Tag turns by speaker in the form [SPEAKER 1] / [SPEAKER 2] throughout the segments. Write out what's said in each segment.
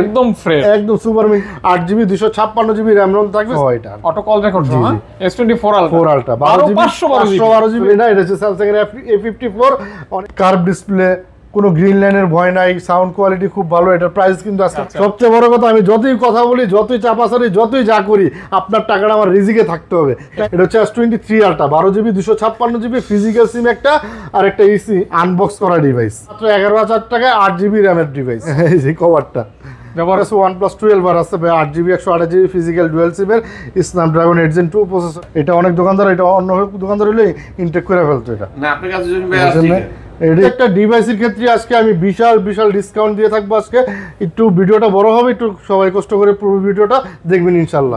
[SPEAKER 1] একদম ফ্রেশ,
[SPEAKER 2] একদম super mint. 8GB 256GB RAM ROM থাকবে। এটা
[SPEAKER 1] অটো কল রেকর্ড হ্যাঁ, S24 Ultra
[SPEAKER 2] 4 Ultra 512GB না, এটা হচ্ছে Samsung এর A54, অনেক কার্ভ ডিসপ্লে, কোনো গ্রিন লাইনের ভয় নাই, সাউন্ড কোয়ালিটি খুব ভালো। এটার প্রাইস কিন্তু আজকে সবচেয়ে বড় কথা, আমি যতই কথা বলি, যতই চাপাচারি, যতই যা করি, আপনার টাকাটা আমার রিজিকে থাকতে হবে। এটা হচ্ছে S23 Ultra 12GB 256GB physical সিম একটা, আর একটা ইসি আনবক্স করা ডিভাইস, মাত্র 11,000 টাকায় 8GB RAM এর ডিভাইস। এই যে কভারটা ব্যবহার আছে OnePlus 12 আর আছে 8GB 128GB ফিজিক্যাল ডুয়াল সিমের স্ন্যাপড্রাগন 8 Gen 2 প্রসেসর। এটা অনেক দোকানদার, এটা অন্য দোকানদার হলে ইনটেক করে ফেলতো। এটা
[SPEAKER 3] না আপনার কাছে যদি
[SPEAKER 2] এটা একটা ডিভাইসের ক্ষেত্রে আজকে আমি বিশাল বিশাল ডিসকাউন্ট দিয়ে থাকবো। আজকে একটু ভিডিওটা বড় হবে, একটু সবাই কষ্ট করে পুরো ভিডিওটা দেখবেন ইনশাআল্লাহ।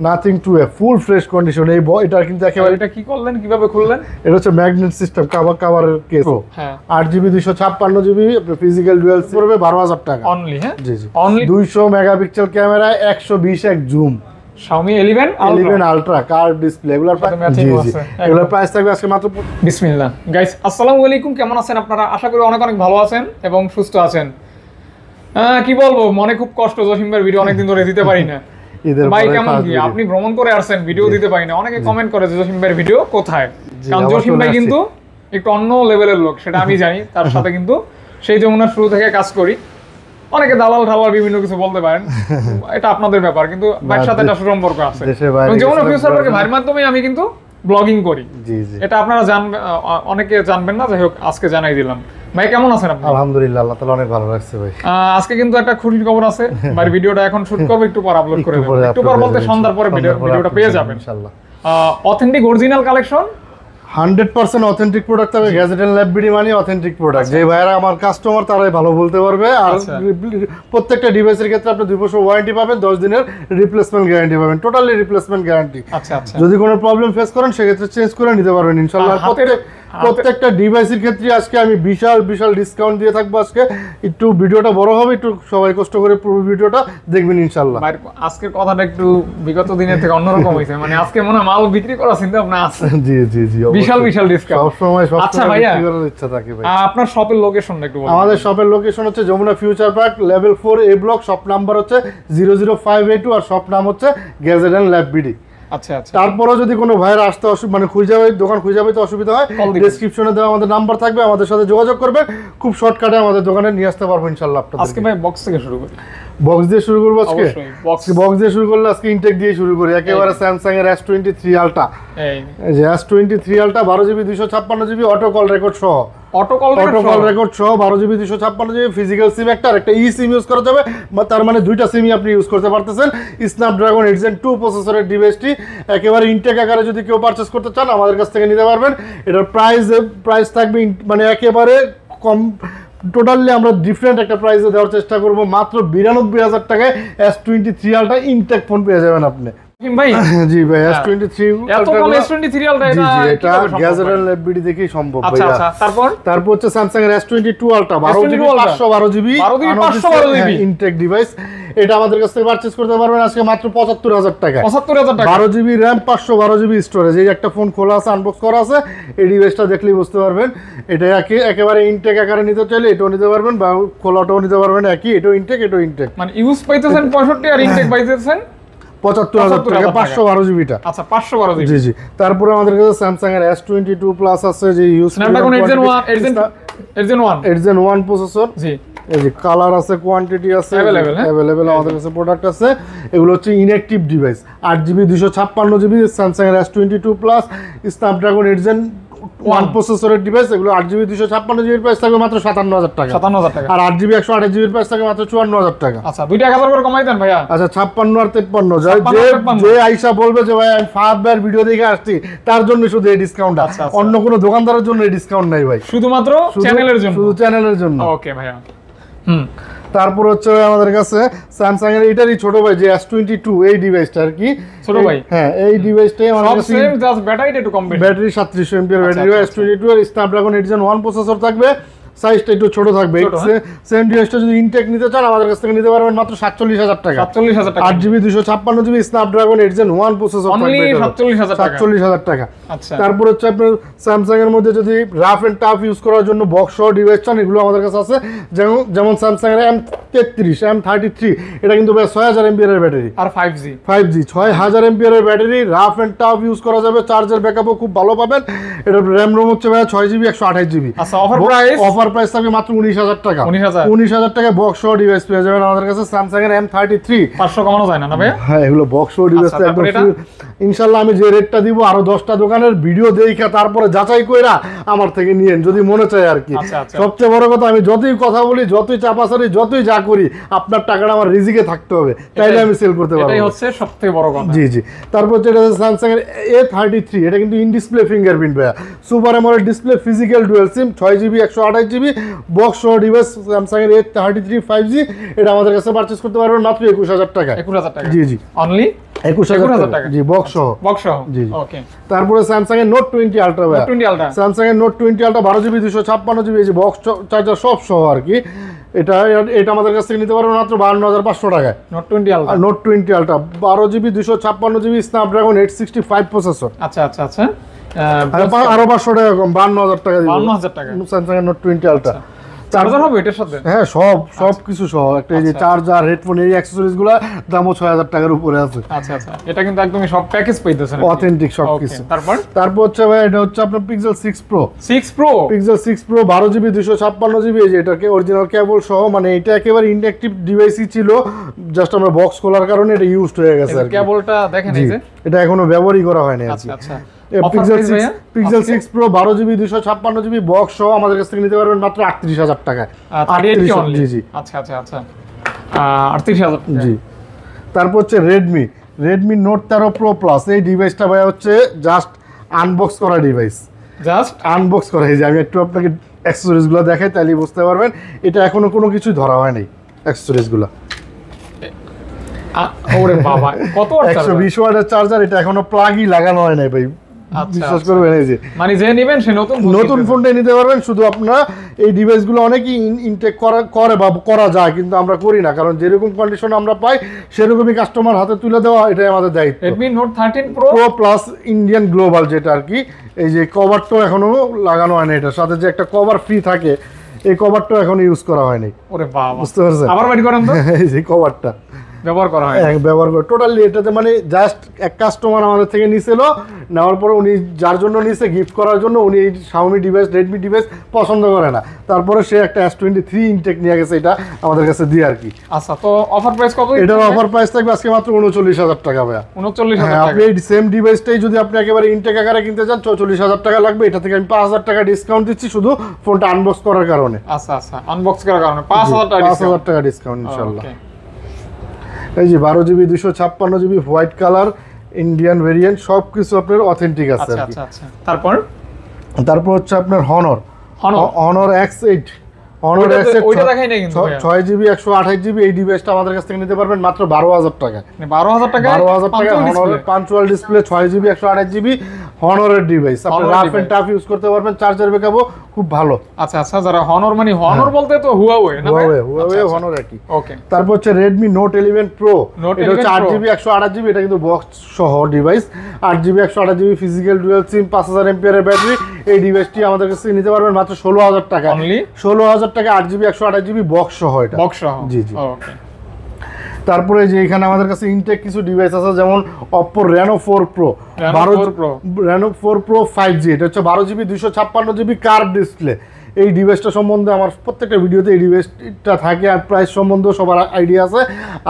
[SPEAKER 2] Nothing to A full fresh condition. এই এটা কিন্তু একেবারে,
[SPEAKER 1] এটা কি করলেন, কিভাবে খুললেন?
[SPEAKER 2] এটা হচ্ছে ম্যাগনেট সিস্টেম, কাভারের কেস।
[SPEAKER 1] হ্যাঁ
[SPEAKER 2] 8GB 256GB ফিজিক্যাল ডুয়াল সিম পড়বে 12,000 টাকা
[SPEAKER 1] অনলি। হ্যাঁ
[SPEAKER 2] জি জি,
[SPEAKER 1] only
[SPEAKER 2] 200 megapixel camera, 120x zoom,
[SPEAKER 1] Xiaomi 11
[SPEAKER 2] Ultra curve display. এগুলোর প্রাইস থাকবে আজকে মাত্র।
[SPEAKER 1] বিসমিল্লাহ গাইস, আসসালামু আলাইকুম। কেমন আছেন আপনারা? আশা করি অনেক অনেক ভালো আছেন এবং সুস্থ আছেন। কি বলবো, মনে খুব কষ্ট, জসিম ভাইয়ের ভিডিও অনেকদিন ধরে দিতে পারি না। ভাই কেমন কি, আপনি ভ্রমণ করে আসছেন, ভিডিও দিতে পারি না। অনেকে কমেন্ট করে যে জসিম ভাইয়ের ভিডিও কোথায়, কারণ জসিম ভাই কিন্তু একটু অন্য লেভেলের লোক, সেটা আমি জানি। তার সাথে কিন্তু সেই যমুনার শুরু থেকে কাজ করি। অনেকে দালাল ঠালাল বিভিন্ন কিছু বলতে পারেন, এটা আপনাদের ব্যাপার, কিন্তু ভাইয়ের সাথে একটা সুসম্পর্ক আছে। যমুনা ফিউচার পার্কে ভাইয়ের মাধ্যমে আমি কিন্তু ব্লগিং করি। এটা আপনারা জানবেন, অনেকে জানবেন না, যাই হোক আজকে জানাই দিলাম। ভাই কেমন আছেন আপনি?
[SPEAKER 2] আলহামদুলিল্লাহ, আল্লাহ তাআলা অনেক ভালো লাগছে ভাই।
[SPEAKER 1] আজকে কিন্তু একটা খুশির খবর আছে। ভাইয়ের ভিডিওটা এখন শুট করব, একটু পর আপলোড করে দেব। একটু পর বলতে সন্ধ্যার পরে ভিডিওটা পেয়ে যাবেন
[SPEAKER 2] ইনশাআল্লাহ।
[SPEAKER 1] Authentic original collection,
[SPEAKER 2] 100% authentic product হবে। গ্যাজেট এন্ড ল্যাব বিডি মানে অথেন্টিক প্রোডাক্ট। যে ভাইরা আমার কাস্টমার তারাই ভালো বলতে পারবে। আর প্রত্যেকটা ডিভাইসের ক্ষেত্রে আপনি 2 বছর ওয়ারেন্টি পাবেন, 10 দিনের রিপ্লেসমেন্ট গ্যারান্টি পাবেন, টোটালি রিপ্লেসমেন্ট গ্যারান্টি।
[SPEAKER 1] আচ্ছা আচ্ছা,
[SPEAKER 2] যদি কোনো প্রবলেম ফেস করেন সেক্ষেত্রে চেঞ্জ করে নিতে পারবেন ইনশাআল্লাহ। প্রত্যেকটা ডিভাইসের ক্ষেত্রে আজকে আমি বিশাল বিশাল ডিসকাউন্ট দিয়ে থাকবো। আজকে একটু ভিডিওটা বড় হবে, একটু সবাই কষ্ট করে পুরো ভিডিওটা দেখবেন ইনশাআল্লাহ।
[SPEAKER 1] আজকের কথাটা একটু বিগত দিনের থেকে অন্যরকম হইছে, মানে আজকে মনে হয় মাল বিক্রি করার চিন্তা ভাবনা আছে।
[SPEAKER 2] জি জি জি,
[SPEAKER 1] বিশাল বিশাল ডিসকাউন্ট
[SPEAKER 2] সব সময়
[SPEAKER 1] আচ্ছা ভাইয়া,
[SPEAKER 2] বিক্রি করার ইচ্ছা থাকে ভাই।
[SPEAKER 1] আপনার শপের লোকেশনটা একটু বলুন।
[SPEAKER 2] আমাদের শপের লোকেশন হচ্ছে যমুনা ফিউচার পার্ক লেভেল 4 এ ব্লক, শপ নাম্বার হচ্ছে 00582, আর শপ নাম হচ্ছে গ্যাজেট এন্ড ল্যাব বিডি।
[SPEAKER 1] আচ্ছা আচ্ছা,
[SPEAKER 2] তারপরেও যদি কোনো ভাইয়ের আসতে মানে দোকান খুঁজে পাইতে অসুবিধা হয়, ডেসক্রিপশনে দেওয়া আমাদের নাম্বার থাকবে, আমাদের সাথে যোগাযোগ করবে, খুব শর্টকাটে আমাদের দোকানে নিয়ে আসতে পারবো ইনশাআল্লাহ।
[SPEAKER 1] আজকে ভাই বক্স থেকে শুরু করি।
[SPEAKER 2] বক্স দিয়ে শুরু করবো আজকে। বক্স দিয়ে শুরু করলে আজকে ইনটেক দিয়ে শুরু করি। একেবারে স্যামসাং এর S23 Ultra, এই যে S23 Ultra 12GB 256GB auto call record সহ, অটো কল রেকর্ড সহ 12GB 256GB ফিজিক্যাল সিম একটা, আর একটা ই সিম ইউজ করা যাবে, তার মানে দুইটা সিমই আপনি ইউজ করতে পারতেছেন। স্ন্যাপড্রাগন 8 Gen 2 প্রসেসরের ডিভাইসটি একেবারে ইনটেক আকারে যদি কেউ পারচেজ করতে চান আমাদের কাছ থেকে নিতে পারবেন। এটার প্রাইস থাকবে মানে একেবারে কম, টোটালি আমরা ডিফারেন্ট একটা প্রাইসে দেওয়ার চেষ্টা করব। মাত্র 92,000 টাকায় S23 Ultra ইনটেক ফোন পেয়ে যাবেন আপনি।
[SPEAKER 1] ভাই
[SPEAKER 2] জি ভাই, S23
[SPEAKER 1] এত কম S23 Ultra
[SPEAKER 2] এটা গ্যাজেট এন্ড ল্যাব বিডি দেখেই সম্ভব ভাই।
[SPEAKER 1] আচ্ছা আচ্ছা, তারপর
[SPEAKER 2] হচ্ছে Samsung এর S22 Ultra 12GB 512GB intact device. এটা আমাদের কাছ থেকে পারচেজ করতে পারবেন আজকে মাত্র 75,000 টাকা।
[SPEAKER 1] 75,000 টাকা,
[SPEAKER 2] 12GB RAM 512GB স্টোরেজ। এই একটা ফোন খোলা আছে, আনবক্স করা আছে, এই ডিভাইসটা দেখলেই বুঝতে পারবেন। এটা একেবারে ইনটেক আকারে নিতে চাইলে এটাও নিতে পারবেন, বা খোলাটাও নিতে পারবেন একই। এটাও ইনটেক, এটাও ইনটেক,
[SPEAKER 1] মানে ইউজ পাইতেছেন 65 আর ইনটেক পাইতেছেন
[SPEAKER 2] 75,000 টাকা 512GBটা।
[SPEAKER 1] আচ্ছা 512GB,
[SPEAKER 2] জি জি। তারপরে আমাদের কাছে Samsung এর S22 Plus আছে, যে ইউজ
[SPEAKER 1] Snapdragon 8 Gen 1
[SPEAKER 2] প্রসেসর।
[SPEAKER 1] জি,
[SPEAKER 2] এই যে কালার আছে, কোয়ান্টিটি আছে, अवेलेबल আমাদের কাছে প্রোডাক্ট আছে। এগুলো হচ্ছে inactive device. 8GB 256GB Samsung এর S22 Plus Snapdragon 8 Gen 1 প্রসেসরের ডিভাইস। এগুলো 8GB 256GB এর প্রাইস থাকবে মাত্র 57,000 টাকা।
[SPEAKER 1] 57,000 টাকা।
[SPEAKER 2] আর 8GB 128GB এর প্রাইস থাকবে মাত্র 54,000 টাকা।
[SPEAKER 1] আচ্ছা 2 টাকা করে কমাই দেন ভাইয়া।
[SPEAKER 2] আচ্ছা 56 আর 53, যে আইসা বলবে যে ভাই আমি ফাহাদ ভাইয়ের ভিডিও দেখে আসছি, তার জন্য শুধু এই ডিসকাউন্ট। অন্য কোনো দোকানদারের জন্য এই ডিসকাউন্ট নাই ভাই,
[SPEAKER 1] শুধুমাত্র চ্যানেলের জন্য,
[SPEAKER 2] শুধু চ্যানেলের জন্য।
[SPEAKER 1] ওকে ভাইয়া।
[SPEAKER 2] তারপর হচ্ছে আমাদের কাছে স্যামসাং এর এটারই ছোট ভাই, যে S22 এই ডিভাইসটা আর কি
[SPEAKER 1] ছোট ভাই।
[SPEAKER 2] হ্যাঁ, এই ডিভাইসটাই আমাদের কাছে
[SPEAKER 1] সেম, জাস্ট ব্যাটারিটা একটু কম,
[SPEAKER 2] ব্যাটারি 3700 mAh ব্যাটারি। S22 এর স্ন্যাপড্রাগন 8 Gen 1 প্রসেসর থাকবে, সাইজটা একটু ছোট থাকবে। সেম ডিভাইসটা যদি ইনটেক নিতে চান আমাদের কাছ থেকে নিতে পারবেন মাত্র 47,000 টাকা।
[SPEAKER 1] 47,000 টাকা,
[SPEAKER 2] 8GB 256GB Snapdragon 8 Gen 1 processor
[SPEAKER 1] only
[SPEAKER 2] থাকবে
[SPEAKER 1] 47,000
[SPEAKER 2] টাকা।
[SPEAKER 1] আচ্ছা,
[SPEAKER 2] তারপর হচ্ছে আপনার স্যামসাং এর মধ্যে যদি রাফ এন্ড টাফ ইউজ করার জন্য বক্স সহ ডিভাইস চান এগুলো আমাদের কাছে আছে। যেমন স্যামসাং এর M33 M33 এটা কিন্তু 6000 mAh এর ব্যাটারি
[SPEAKER 1] আর 5G
[SPEAKER 2] 6000 mAh এর ব্যাটারি, রাফ এন্ড টাফ ইউজ করা যাবে, চার্জার ব্যাকআপও খুব ভালো পাবেন। এটা র‍্যাম রোম হচ্ছে 6GB 128GB।
[SPEAKER 1] আচ্ছা, অফার প্রাইস
[SPEAKER 2] থাকবে মাত্র 19,000 টাকা।
[SPEAKER 1] 19,000
[SPEAKER 2] টাকা বক্স সহ ডিভাইস পেয়ে যাবেন আমাদের কাছে স্যামসাং এর M33।
[SPEAKER 1] 500 কমানো যায় না ভাই?
[SPEAKER 2] হ্যাঁ, এগুলো বক্স সহ ডিভাইস একদম ইনশাআল্লাহ আমি যে রেটটা দিব আরো 10টা দোকানের ভিডিও দেখা তারপরে যাচাই কইরা আমার থেকে নিয়েন যদি মনে চায় আর কি। সবচেয়ে বড় কথা আমি যতই কথা বলি, যতই চাপাচারি, যতই যা করি, আপনার টাকাটা আমার রিজিকে থাকতে হবে, তাইলে আমি সেল করতে পারবো।
[SPEAKER 1] এটাই হচ্ছে সবথেকে বড় কথা।
[SPEAKER 2] জি জি। তারপর যেটা স্যামসাং এর A33 এটা কিন্তু ইন ডিসপ্লে ফিঙ্গারপ্রিন্ট ভাইয়া, super AMOLED display, physical dual SIM, 6GB 128GB box সহ ডিভাইস স্যামসাং এর A33 5G। এটা আমাদের কাছে পারচেজ করতে পারবেন মাত্র 21,000 টাকা।
[SPEAKER 1] 21,000 টাকা,
[SPEAKER 2] জি জি,
[SPEAKER 1] অনলি
[SPEAKER 2] 21,000 টাকা। জি, বক্স সহ।
[SPEAKER 1] জি ওকে।
[SPEAKER 2] তারপরে স্যামসাং এর Note 20 Ultra ভাইয়া, স্যামসাং এর Note 20 Ultra 12GB 256GB এই যে বক্স চার্জার সব সহ আর কি। এটা আমাদের কাছ থেকে নিতে পারবেন মাত্র 52,500 টাকায়।
[SPEAKER 1] Note 20 Ultra,
[SPEAKER 2] Note 20 Ultra 12GB 256GB Snapdragon 865 processor.
[SPEAKER 1] আচ্ছা আচ্ছা আচ্ছা,
[SPEAKER 2] আরো 500 টাকা কম, 52,000 টাকা দিব।
[SPEAKER 1] 52,000 টাকা
[SPEAKER 2] স্যামসাং এর Note 20 Ultra।
[SPEAKER 1] চার্জার হবে এটার সাথে?
[SPEAKER 2] হ্যাঁ, সব কিছু সহ একটা এই যে চার্জার, হেডফোন, এই অ্যাকসেসরিজ গুলো দামও 6,000 টাকার উপরে আছে।
[SPEAKER 1] আচ্ছা আচ্ছা, এটা কিন্তু একদমই সব প্যাকেজ পাইতেছেন,
[SPEAKER 2] অথেন্টিক সব কিছু। তারপর হচ্ছে ভাই এটা হচ্ছে আপনার Pixel 6 Pro। Pixel 6 Pro 12GB 256GB এই যে এটাকে অরিজিনাল কেবল সহ, মানে এটা একেবারে ইনঅ্যাকটিভ ডিভাইসই ছিল, জাস্ট আমরা বক্স খোলার কারণে এটা ইউজড হয়ে গেছে আর কি।
[SPEAKER 1] কেবলটা দেখেন এই যে
[SPEAKER 2] এটা এখনো ব্যবহারই করা হয়নি আর কি।
[SPEAKER 1] আচ্ছা আচ্ছা।
[SPEAKER 2] Pixel 6 Pro 12GB 256GB box সহ আমাদের কাছ থেকে নিতে পারবেন মাত্র 38,000 টাকায়।
[SPEAKER 1] 38
[SPEAKER 2] জি জি।
[SPEAKER 1] আচ্ছা আচ্ছা আচ্ছা, 38,000
[SPEAKER 2] জি। তারপর হচ্ছে Redmi Note 13 Pro Plus এই ডিভাইসটা ভাই হচ্ছে জাস্ট আনবক্স করা ডিভাইস, জাস্ট আনবক্স করা। এই যে আমি একটু আপনাকে অ্যাকসেসরিজ গুলো দেখাই তাহলে বুঝতে পারবেন এটা এখনো কোনো কিছু ধরা হয় নাই অ্যাকসেসরিজ গুলো।
[SPEAKER 1] ওরে বাবা, কত ওয়াট চার্জার?
[SPEAKER 2] 120 ওয়াটের চার্জার, এটা এখনো প্লাগই লাগানো হয় নাই ভাই, বিশ্বাস করবেন। এই যে
[SPEAKER 1] মানে যে নেবেন সে নতুন
[SPEAKER 2] ফোনটাই নিতে পারবেন। শুধু আপনারা এই ডিভাইসগুলো অনেকেই ইনটেক করে বা করা যায়, কিন্তু আমরা করি না, কারণ যেরকম কন্ডিশন আমরা পাই সেরকমই কাস্টমার হাতে তুলে দেওয়া, এটাই আমাদের দায়িত্ব।
[SPEAKER 1] Redmi Note 13 Pro
[SPEAKER 2] plus Indian global যেটা আর কি, এই যে কভারটাও এখনো লাগানো হয় না, এটার সাথে যে একটা কভার ফ্রি থাকে এই কভারটাও এখনো ইউজ করা হয়নি।
[SPEAKER 1] ওরে বাবা,
[SPEAKER 2] বুঝতে পারছেন?
[SPEAKER 1] আবার বাইট করেন তো।
[SPEAKER 2] এই যে কভারটা
[SPEAKER 1] ব্যবহার করা হয়,
[SPEAKER 2] ব্যবহার করে টোটালি এটাতে মানে জাস্ট এক কাস্টমার আমাদের থেকে নিছিল, নেওয়ার পরে উনি যার জন্য নিছে গিফট করার জন্য, উনি এই Xiaomi ডিভাইস, Redmi ডিভাইস পছন্দ করে না, তারপরে সে একটা S23 ইনটেক নিয়ে গেছে, এটা আমাদের কাছে দিয়ে আর কি।
[SPEAKER 1] আচ্ছা, তো অফার প্রাইস কত?
[SPEAKER 2] এটার অফার প্রাইস থাকবে আজকে মাত্র 39,000 টাকা ভাইয়া।
[SPEAKER 1] 39,000 টাকা।
[SPEAKER 2] আপনি এই সেম ডিভাইসটাই যদি আপনি একেবারে ইনটেক আকারে কিনতে চান 44,000 টাকা লাগবে। এটা থেকে আমি 5,000 টাকা ডিসকাউন্ট দিচ্ছি শুধু ফোনটা আনবক্স করার কারণে।
[SPEAKER 1] আচ্ছা আচ্ছা, আনবক্স করার কারণে 5,000
[SPEAKER 2] টাকা ডিসকাউন্ট ইনশাআল্লাহ। এই যে 12GB 256GB white colour Indian variant, সবকিছু আপনার অথেন্টিক আছে আর কি।
[SPEAKER 1] আচ্ছা আচ্ছা। তারপর
[SPEAKER 2] হচ্ছে আপনার Honor X8
[SPEAKER 1] ওইটা দেখাই না কিন্তু
[SPEAKER 2] 6GB 128GB এই ডিভাইসটা আমাদের কাছ থেকে নিতে পারবেন মাত্র 12,000 টাকা।
[SPEAKER 1] 12,000 টাকা
[SPEAKER 2] Honor পাঞ্চুয়াল ডিসপ্লে 6GB 128GB হনরের ডিভাইস, আপনি রাফ এন্ড টাফ ইউজ করতে পারবেন, চার্জার ব্যাকআপও খুব ভালো।
[SPEAKER 1] আচ্ছা আচ্ছা, যারা Honor মানে Honor বলতে তো Huawei না ভাই?
[SPEAKER 2] Huawei Honor একই।
[SPEAKER 1] ওকে।
[SPEAKER 2] তারপর হচ্ছে Redmi Note 11 Pro, এটা হচ্ছে 8GB 128GB, এটা কিন্তু বক্স সহ device, 8GB 128GB physical dual SIM, 5000 mAh এর ব্যাটারি। এই ডিভাইসটি আমাদের কাছে নিতে পারবেন মাত্র 16,000 টাকা। 16,000 টাকা 8GB 128GB বক্স সহ, এটা
[SPEAKER 1] বক্স সহ।
[SPEAKER 2] জি জি।
[SPEAKER 1] ওকে।
[SPEAKER 2] তারপরে যে এখানে আমাদের কাছে ইনটেক কিছু ডিভাইস আছে, যেমন Oppo Reno 4 Pro, Reno 4 Pro 5G, এটা হচ্ছে 12GB 256GB কার্ভ ডিসপ্লে। এই ডিভাইসটা সম্বন্ধে আমার প্রত্যেকটা ভিডিওতে এই ডিভাইসটা থাকে, আর প্রাইস সম্বন্ধেও সবার আইডিয়া আছে।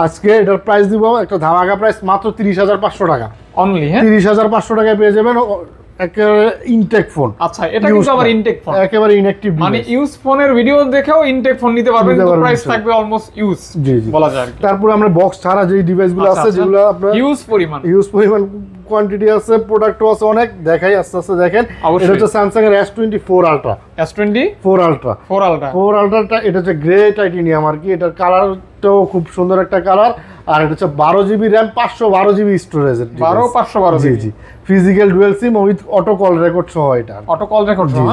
[SPEAKER 2] আজকে এটার প্রাইস দিব একটা ধামাকা প্রাইস, মাত্র 30,500 টাকা অনলি। 30,500 টাকায় পেয়ে যাবেন একেবারে ইনটেক ফোন।
[SPEAKER 1] আচ্ছা, এটা কিন্তু আবার ইনটেক ফোন,
[SPEAKER 2] একেবারে ইনঅ্যাকটিভ, মানে
[SPEAKER 1] ইউজ ফোনের ভিডিও দেখেও ইনটেক ফোন নিতে পারবেন, কিন্তু প্রাইস থাকবে অলমোস্ট ইউজ বলা যায়।
[SPEAKER 2] তারপর আমরা বক্স ছাড়া যে ডিভাইসগুলো আছে, যেগুলো আপনারা
[SPEAKER 1] ইউজ পরিমাণ
[SPEAKER 2] কোয়ান্টিটি আছে, প্রোডাক্টও আছে অনেক, দেখাই আস্তে আস্তে দেখেন। এটা হচ্ছে Samsung এর S24 Ultra, S24 Ultra, এটা হচ্ছে গ্রে টাইটেনিয়াম আর কি। এটার কালারটাও খুব সুন্দর একটা কালার, আর এটা হচ্ছে 12GB RAM 512GB storage,
[SPEAKER 1] 512
[SPEAKER 2] G G. Physical dual SIM with auto call record সহ এটা
[SPEAKER 1] অটো কল রেকর্ড সহ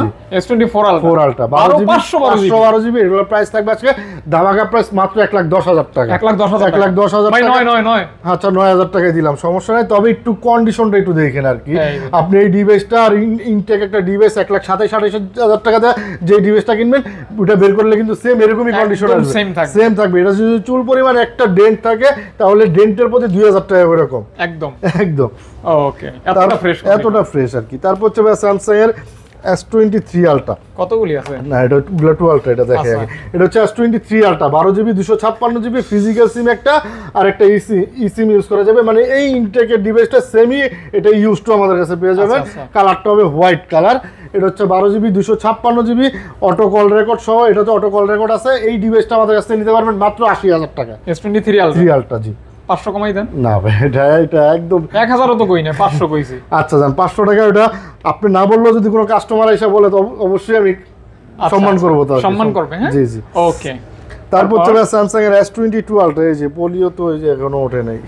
[SPEAKER 1] S24 আলট্রা
[SPEAKER 2] 4 আলট্রা 512 জিবি এগুলোর প্রাইস থাকবে আজকে ধামাকা প্রাইস মাত্র 1,10,000 টাকা
[SPEAKER 1] 1,10,000
[SPEAKER 2] ভাই
[SPEAKER 1] 9
[SPEAKER 2] আচ্ছা 9,000 টাকায় দিলাম, সমস্যা নাই, তবে একটু কন্ডিশনটা একটু দেখেন আর কি। আপনি এই ডিভাইসটা আর ইনটেক একটা ডিভাইস 1,27,000 টাকা দিয়ে যে ডিভাইসটা কিনবেন ওটা বের করলে কিন্তু সেম এরকমই কন্ডিশন আসবে, সেম থাকবে। এটা যদি চুল পরিমাণ একটা ডেন্ট থাকে তাহলে ডেন্টের প্রতি 2,000 টাকা করে কম, একদম একদম
[SPEAKER 1] ওকে,
[SPEAKER 2] এতটা ফ্রেশ আর কি। তারপর হচ্ছে স্যামসাং এর S23 আলট্রা,
[SPEAKER 1] কতগুলি আছে
[SPEAKER 2] না এটা 2 আলট্রা, এটা দেখে আগে। এটা হচ্ছে S23 ultra 12GB 256GB physical সিম একটা আর একটা সিম ইউজ করা যাবে, মানে এই ইনটেকের ডিভাইসটা সেমই এটা ইউজ টু আমাদের কাছে পেয়ে যাবেন। কালারটা হবে হোয়াইট কালার। এটা হচ্ছে 12GB 256GB auto call record সহ, এটা তো অটো কল রেকর্ড আছে। এই ডিভাইসটা আমাদের কাছে নিতে পারবেন মাত্র 80,000 টাকা।
[SPEAKER 1] S23 আলট্রা জি 500 কমাই দেন
[SPEAKER 2] না ভাই, এটা একদম
[SPEAKER 1] 1000 তো কই না, 500 কইছি।
[SPEAKER 2] আচ্ছা জান 500 টাকা ওটা আপনি না বললেও যদি কোনো কাস্টমার এসে বলে তো অবশ্যই আমি সম্মান করব, তো
[SPEAKER 1] সম্মান করবে। হ্যাঁ
[SPEAKER 2] জি জি
[SPEAKER 1] ওকে।
[SPEAKER 2] তারপর চলে স্যামসাং এর S22 আলট্রা, এই যে পোলিও তো এই যে এখনো ওঠে নাই,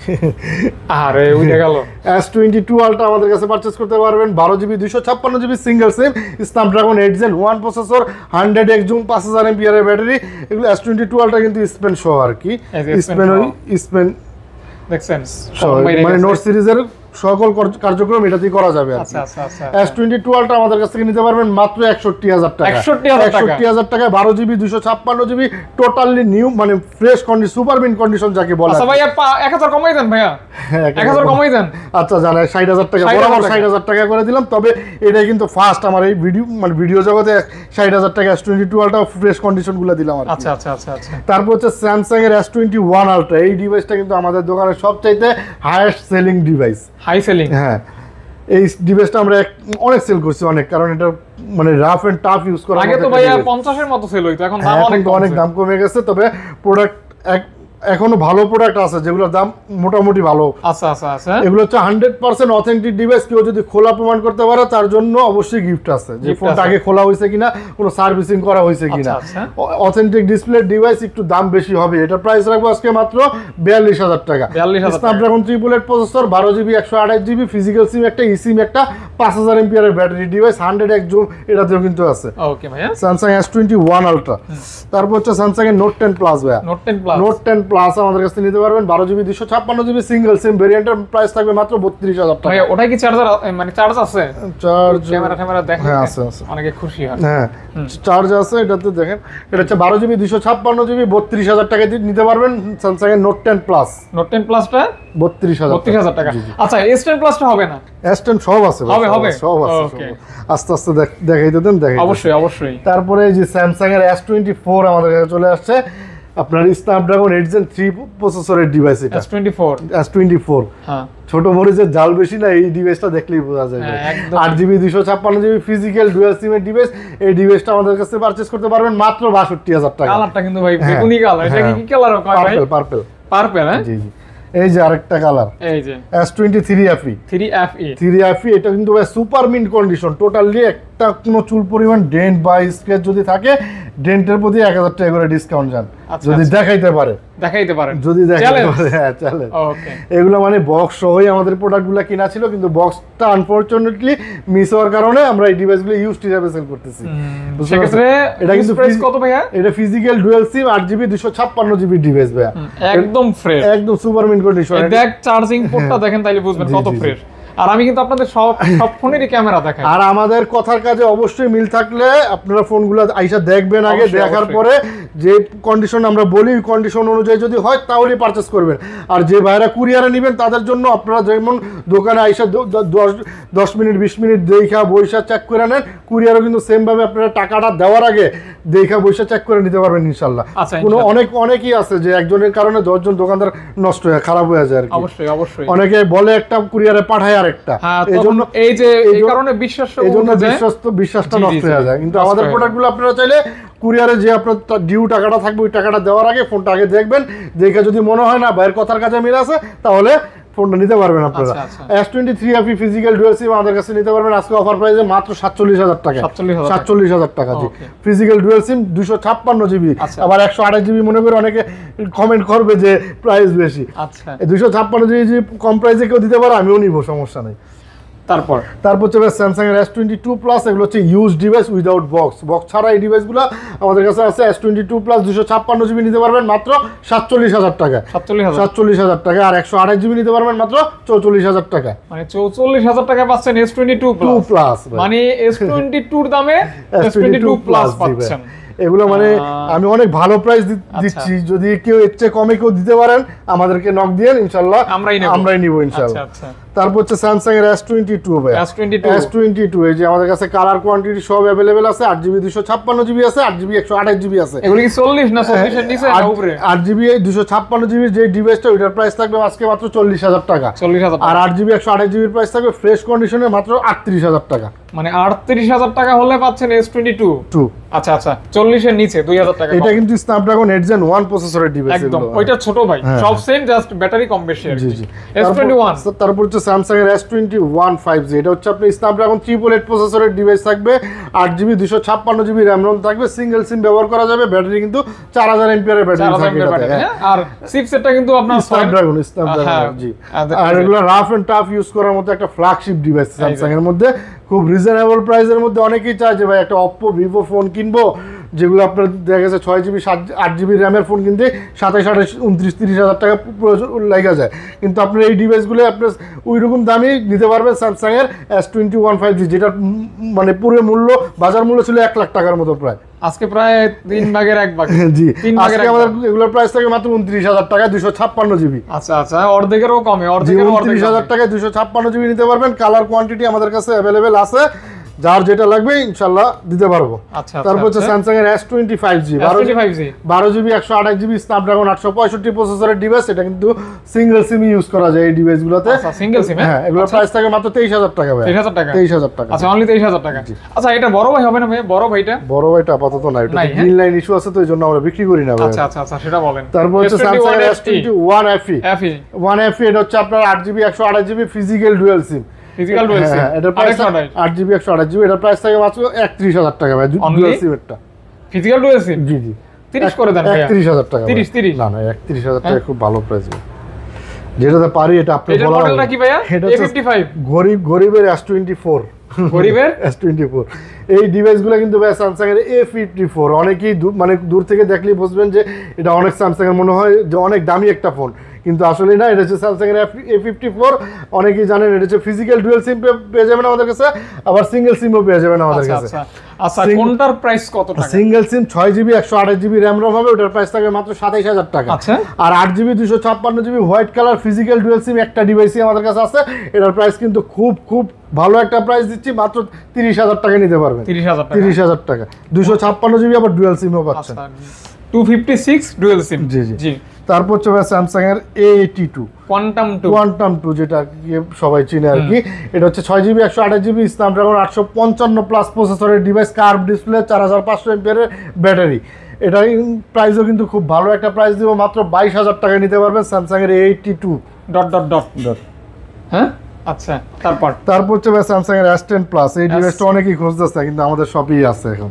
[SPEAKER 1] আরে উঠে গেল।
[SPEAKER 2] S22 আলট্রা আমাদের কাছে পারচেজ করতে পারবেন 12GB 256GB সিঙ্গেল সিম Snapdragon 8 Gen 1 processor 100x zoom 5000 mAh এর ব্যাটারি। এগুলো S22 আলট্রা কিন্তু স্পেন সহ আর কি, স্পেন দেখছেন মানে নোট সিরিজের সকল কার্যক্রম এটাতেই করা যাবে। S22 আলট্রা আমাদের কাছ থেকে নিতে পারবেন মাত্র 61,000 টাকা, 61,000 টাকা 12GB 256GB টোটালি নিউ, মানে fresh condition, super mint condition যাকে বলা।
[SPEAKER 1] আচ্ছা ভাইয়া 1000 কমাই দেন ভাইয়া, 1000 কমাই দেন।
[SPEAKER 2] আচ্ছা জানেন 60,000 টাকা বরাবর 60,000 টাকা করে দিলাম, তবে এটা কিন্তু ফার্স্ট আমার এই ভিডিও জগতে 60,000 টাকা S22 আলট্রা ফ্রেশ কন্ডিশনগুলো দিলাম আর।
[SPEAKER 1] আচ্ছা আচ্ছা আচ্ছা আচ্ছা।
[SPEAKER 2] তারপর হচ্ছে স্যামসাং এর S21 আলট্রা, এই ডিভাইসটা কিন্তু আমাদের দোকানের সবচাইতে highest selling device,
[SPEAKER 1] high selling.
[SPEAKER 2] হ্যাঁ এই ডিভাইসটা আমরা অনেক সেল করছি অনেক, কারণ এটা মানে রাফ এন্ড টাফ ইউজ করা।
[SPEAKER 1] আগে তো ভাইয়া 50 এর মতো সেল হইতো, এখন দাম অনেক
[SPEAKER 2] দাম কমে গেছে, তবে প্রোডাক্ট এখনো ভালো প্রোডাক্ট আছে যেগুলোর দাম মোটামুটি ভালো।
[SPEAKER 1] আচ্ছা আচ্ছা আচ্ছা।
[SPEAKER 2] এগুলো হচ্ছে 100% অথেন্টিক ডিভাইস, কেউ যদি খোলা প্রমাণ করতে পারে তার জন্য অবশ্যই গিফট আছে, যে ফোনটা আগে খোলা হয়েছে কিনা, কোনো সার্ভিসিং করা হয়েছে কিনা। অথেন্টিক ডিসপ্লে ডিভাইস, একটু দাম বেশি হবে। এটা প্রাইস রাখবো আজকে মাত্র 42,000 টাকা। Snapdragon 3 processor 12GB 128GB physical সিম একটা, সিম একটা, 5000 mAh এর ব্যাটারি ডিভাইস, 100x জুম এটাতেও কিন্তু আছে।
[SPEAKER 1] ওকে ভাইয়া
[SPEAKER 2] স্যামসাং S21 আলট্রা। তারপর হচ্ছে স্যামসাং এর নোট 10 প্লাস ভাইয়া, নোট 10 প্লাস আমাদের কাছে নিতে পারবেন 12GB 256GB সিঙ্গেল সিম ভেরিয়েন্টের প্রাইস থাকবে মাত্র 32,000 টাকা।
[SPEAKER 1] ভাই ওটা কি চার্জার, মানে চার্জ আছে?
[SPEAKER 2] চার্জ
[SPEAKER 1] ক্যামেরা দেখেন,
[SPEAKER 2] হ্যাঁ আছে আছে,
[SPEAKER 1] অনেকে খুশি হয়।
[SPEAKER 2] হ্যাঁ চার্জ আছে এটাতে, দেখেন এটা হচ্ছে 12GB 256GB 32,000 টাকা দিয়ে নিতে পারবেন স্যামসাং এর নোট 10 প্লাস।
[SPEAKER 1] নোট 10 প্লাসটা
[SPEAKER 2] 32,000
[SPEAKER 1] টাকা। আচ্ছা S10 প্লাসটা হবে না?
[SPEAKER 2] S10 সব আছে,
[SPEAKER 1] হবে
[SPEAKER 2] সব আছে, আস্তে আস্তে দেখাইতে দেন,
[SPEAKER 1] অবশ্যই অবশ্যই।
[SPEAKER 2] তারপরে এই যে স্যামসাং এর S24 আমাদের কাছে চলে আসছে, আপনার স্ন্যাপড্রাগন 8 Gen 3 প্রসেসরের ডিভাইস। এটা S24 হ্যাঁ, ছোট মরিচের জাল বেশি না, এই ডিভাইসটা দেখলেই বোঝা যাবে। 8GB 256GB ফিজিক্যাল ডুয়াল সিম এর ডিভাইস। এই ডিভাইসটা আমাদের কাছে পারচেজ করতে পারবেন মাত্র 62,000 টাকা।
[SPEAKER 1] কালারটা কিন্তু ভাই বেগুনি কালার, এটা কি কালার কয় ভাই? পার্পল হ্যাঁ
[SPEAKER 2] জি জি। এই যে আরেকটা কালার,
[SPEAKER 1] এই যে
[SPEAKER 2] S23FE 3FE, এটা কিন্তু ভাই সুপার মিন্ট কন্ডিশন, টোটালি একটা কোনো চুল পরিমাণ ডেন্ট বা স্ক্র্যাচ যদি থাকে, ডেন্টের প্রতি 1000 টাকা করে ডিসকাউন্ট যান যদি দেখাইতে পারে, যদি দেখাইতে পারে। হ্যাঁ চলে। ওকে, এগুলো মানে বক্স সহই আমাদের প্রোডাক্টগুলো কিনা ছিল, কিন্তু বক্সটা আনফরচুনেটলি মিস হওয়ার কারণে আমরা এই ডিভাইসগুলো ইউজড হিসেবে সেল করতেছি।
[SPEAKER 1] সেক্ষেত্রে এটা কিন্তু প্রাইস কত ভাইয়া?
[SPEAKER 2] এটা ফিজিক্যাল ডুয়াল সিম 8GB 256GB ডিভাইস ভাইয়া,
[SPEAKER 1] একদম ফ্রেশ,
[SPEAKER 2] একদম সুপার মিন্ট কন্ডিশন।
[SPEAKER 1] দেখ চার্জিং পোর্টটা দেখেন, তাইলে বুঝবেন কত ফ্রেশ। আর আমি কিন্তু আপনাদের সব ফোনেরই ক্যামেরা দেখাই,
[SPEAKER 2] আর আমাদের কথার কাজে অবশ্যই মিল থাকলে আপনারা ফোনগুলো আইসা দেখবেন, আগে দেখার পরে যে কন্ডিশন আমরা বলি কন্ডিশন অনুযায়ী যদি হয় তাহলেই পারচেজ করবেন। আর যে ভাইরা কুরিয়ারে নেবেন তাদের জন্য আপনারা যেমন দোকানে আইসা 10 মিনিট 20 মিনিট দেখা বইসা চেক করে নেন, কুরিয়ারও কিন্তু সেম ভাবে আপনারা টাকাটা দেওয়ার আগে দেখা বইসা চেক করে নিতে পারবেন ইনশাআল্লাহ। কোনো অনেকই আছে যে একজনের কারণে 10 জন দোকানদার নষ্ট হয়ে খারাপ হয়ে যায় আর কি।
[SPEAKER 1] অবশ্যই অবশ্যই,
[SPEAKER 2] অনেকে বলে একটা কুরিয়ারে পাঠায় আরেকটা,
[SPEAKER 1] এইজন্য এই যে এই কারণে
[SPEAKER 2] বিশ্বাসটা নষ্ট হয়ে যায়। কিন্তু আমাদের প্রোডাক্টগুলো আপনারা চাইলে কুরিয়ারে যে আপনার ডিউ টাকাটা থাকবে ওই টাকাটা দেওয়ার আগে ফোনটা আগে দেখবেন, দেখে যদি মনে হয় না ভাইয়ের কথার কাছে মিল আছে তাহলে ফোনটা নিতে পারবেন আপনারা। S23FE ফিজিক্যাল ডুয়াল সিম আমাদের কাছে নিতে পারবেন আজকে অফার প্রাইসে মাত্র 47,000 টাকা। 47,000 টাকা জি, ফিজিক্যাল ডুয়াল সিম 256GB, আবার 128GB মনে করে অনেকে কমেন্ট করবে যে প্রাইস বেশি। আচ্ছা 256GB কম প্রাইসে কেউ দিতে পারে, আমিও নিব, সমস্যা নেই। তারপর হচ্ছে স্যামসাং এর S22 প্লাস, এগুলো হচ্ছে ইউজ ডিভাইস উইদাউট বক্স ছাড়া এই ডিভাইসগুলো আমাদের কাছে আছে। S22 প্লাস 256 জিবি নিতে পারবেন মাত্র 47,000 টাকা, 47,000 টাকা। আর 128 জিবি নিতে পারবেন মাত্র 44,000 টাকা।
[SPEAKER 1] মানে 44,000 টাকা পাচ্ছেন S22 প্লাস, মানে S22 এর দামে S22 প্লাস পাচ্ছেন।
[SPEAKER 2] এগুলো মানে আমি অনেক ভালো প্রাইস দিচ্ছি, যদি কেউ এর চেয়ে কমে কেউ দিতে পারেন আমাদেরকে নক দিয়েন, ইনশাআল্লাহ আমরাই নিব ইনশাআল্লাহ। তারপর হচ্ছে স্যামসাং এর S22 ভাই, S22 এই যে আমাদের কাছে কালার কোয়ান্টিটি সব अवेलेबल আছে। 8GB 256GB আছে, 8GB 128GB আছে।
[SPEAKER 1] এগুলো কি 40 না 40 এর নিচে না উপরে?
[SPEAKER 2] 8GB 256GB যে ডিভাইসটা ওটার প্রাইস থাকবে আজকে মাত্র 40,000 টাকা,
[SPEAKER 1] 40,000।
[SPEAKER 2] আর 8GB 128GB এর প্রাইস থাকবে ফ্রেশ কন্ডিশনে মাত্র 38,000 টাকা।
[SPEAKER 1] মানে 38,000 টাকা হলে পাচ্ছেন S22। আচ্ছা 40 এর নিচে 2,000 টাকা।
[SPEAKER 2] এটা কিন্তু স্ন্যাপড্রাগন 8 Gen 1 প্রসেসরের ডিভাইস,
[SPEAKER 1] একদম ওইটা ছোট ভাই, সব সেম, জাস্ট ব্যাটারি কম বেশি আর কি। S21
[SPEAKER 2] তারপর হচ্ছে স্যামসাং এর S21 5G, এটা হচ্ছে আপনি স্ন্যাপড্রাগন 888 প্রসেসরের ডিভাইস থাকবে, 8GB 256GB র‍্যাম রম থাকবে, সিঙ্গেল সিম ব্যবহার করা যাবে, ব্যাটারি কিন্তু 4000 এমপিআর এর ব্যাটারি থাকবে,
[SPEAKER 1] আর চিপসেটটা কিন্তু আপনার
[SPEAKER 2] স্ন্যাপড্রাগন জি। আর এগুলো রাফ এন্ড টাফ ইউজ করার মতো একটা ফ্ল্যাগশিপ ডিভাইস স্যামসাং এর মধ্যে, খুব রিজনেবল প্রাইসের মধ্যে। অনেকেই চায় যে ভাই একটা Oppo Vivo ফোন কিনবো, যেগুলো আপনার দেখা গেছে 6GB 8GB র্যামের ফোন কিনতে 27, 28, 29, 30,000 টাকা লাগা যায়, কিন্তু আপনার এই ডিভাইসগুলো আপনার ওই রকম দামই নিতে পারবেন স্যামসাং এর S21 5G, যেটা মানে পুরো মূল্য বাজার মূল্য ছিল 1 লাখ টাকার মতো প্রায়,
[SPEAKER 1] আজকে প্রায় 3 ভাগের 1 ভাগ।
[SPEAKER 2] জি, আজকে আমাদের এগুলোর প্রাইস থাকে মাত্র 29,000 টাকা 256GB।
[SPEAKER 1] আচ্ছা অর্ধেকেরও কমে,
[SPEAKER 2] 29,000 টাকায় 256GB নিতে পারবেন। কালার কোয়ান্টিটি আমাদের কাছে अवेलेबल আছে, যার যেটা লাগবে ইনশাআল্লাহ দিতে পারবো। তারপর হচ্ছে স্যামসাং এর S25G 12GB 128GB স্ন্যাপড্রাগন 865 প্রসেসরের ডিভাইস, এটা কিন্তু সিঙ্গেল সিম ইউজ করা যায় এই ডিভাইসগুলোতে।
[SPEAKER 1] সিঙ্গেল সিম,
[SPEAKER 2] হ্যাঁ, এগুলোর প্রাইস থাকে মাত্র 23,000 টাকা ভাই, 23,000 টাকা।
[SPEAKER 1] আচ্ছা অনলি 23,000 টাকা। আচ্ছা এটা বড় ভাই হবে না ভাই? বড় ভাইটা
[SPEAKER 2] আপাতত নাই, এটা গ্রিন লাইন ইস্যু আছে তো এইজন্য আমরা বিক্রি করি না ভাই।
[SPEAKER 1] আচ্ছা সেটা বলেন।
[SPEAKER 2] তারপর হচ্ছে স্যামসাং এর S21 FE, এটা হচ্ছে আপনার 8GB 128GB ফিজিক্যাল ডুয়াল সিম,
[SPEAKER 1] ফিজিক্যাল ডুয়াল সিম,
[SPEAKER 2] এটার প্রাইস 8GB 128GB, এটার প্রাইস থাকে মাত্র 31,000 টাকা ভাই, ডুয়াল সিম এটা
[SPEAKER 1] ফিজিক্যাল ডুয়াল সিম। জি 30 করে দেন ভাই,
[SPEAKER 2] 31,000 টাকা।
[SPEAKER 1] 30
[SPEAKER 2] না 31,000 টাকা খুব ভালো প্রাইস, যেটাতে পারি এটা আপনি বলা।
[SPEAKER 1] এটা মডেলটা কি ভাইয়া? A55
[SPEAKER 2] গরিবের S24, গরিবের S24। এই ডিভাইসগুলো কিন্তু ভাই স্যামসাং এর A54, অনেকেই মানে দূর থেকে দেখলেই বুঝবেন যে এটা অনেক স্যামসাং এর মনে হয় যে অনেক দামি একটা ফোন, কিন্তু আসলে না, এটা হচ্ছে স্যামসাং এর A54। অনেকেই জানেন এটা হচ্ছে ফিজিক্যাল ডুয়াল সিম পেয়ে যাবেন আমাদের কাছে, আবার সিঙ্গেল সিমও পেয়ে যাবেন আমাদের কাছে।
[SPEAKER 1] আচ্ছা কোনটার প্রাইস কত টাকা?
[SPEAKER 2] সিঙ্গেল সিম 6GB 128GB র‍্যাম রম হবে, ওটার প্রাইস থাকে মাত্র 27,000 টাকা।
[SPEAKER 1] আচ্ছা,
[SPEAKER 2] আর 8GB 256GB white colour physical dual SIM একটা ডিভাইসই আমাদের কাছে আছে, এটার প্রাইস কিন্তু খুব ভালো একটা প্রাইস দিচ্ছি, মাত্র 30,000 টাকা নিতে পারবেন। 30,000 টাকা 256GB আবার ডুয়াল সিমও পাচ্ছেন।
[SPEAKER 1] 256 ডুয়াল সিম। জি।
[SPEAKER 2] তারপর হচ্ছে স্যামসাং এর A82 কোয়ান্টাম 2, যেটা সবাই চিনে আর কি। এটা হচ্ছে 6GB 128GB স্ন্যাপড্রাগন 855 প্লাস প্রসেসরের ডিভাইস, কার্ভ ডিসপ্লে, 4500 এমপিআর এর ব্যাটারি। এটা প্রাইসও কিন্তু খুব ভালো একটা প্রাইস দিব, মাত্র 22,000 টাকা নিতে পারবেন স্যামসাং এর A82 ...
[SPEAKER 1] হ্যাঁ আচ্ছা।
[SPEAKER 2] তারপর হচ্ছে স্যামসাং এর S10 প্লাস, এই ডিভাইসটা অনেকেই খুঁজতেছে, কিন্তু আমাদের শপেই আছে এখন।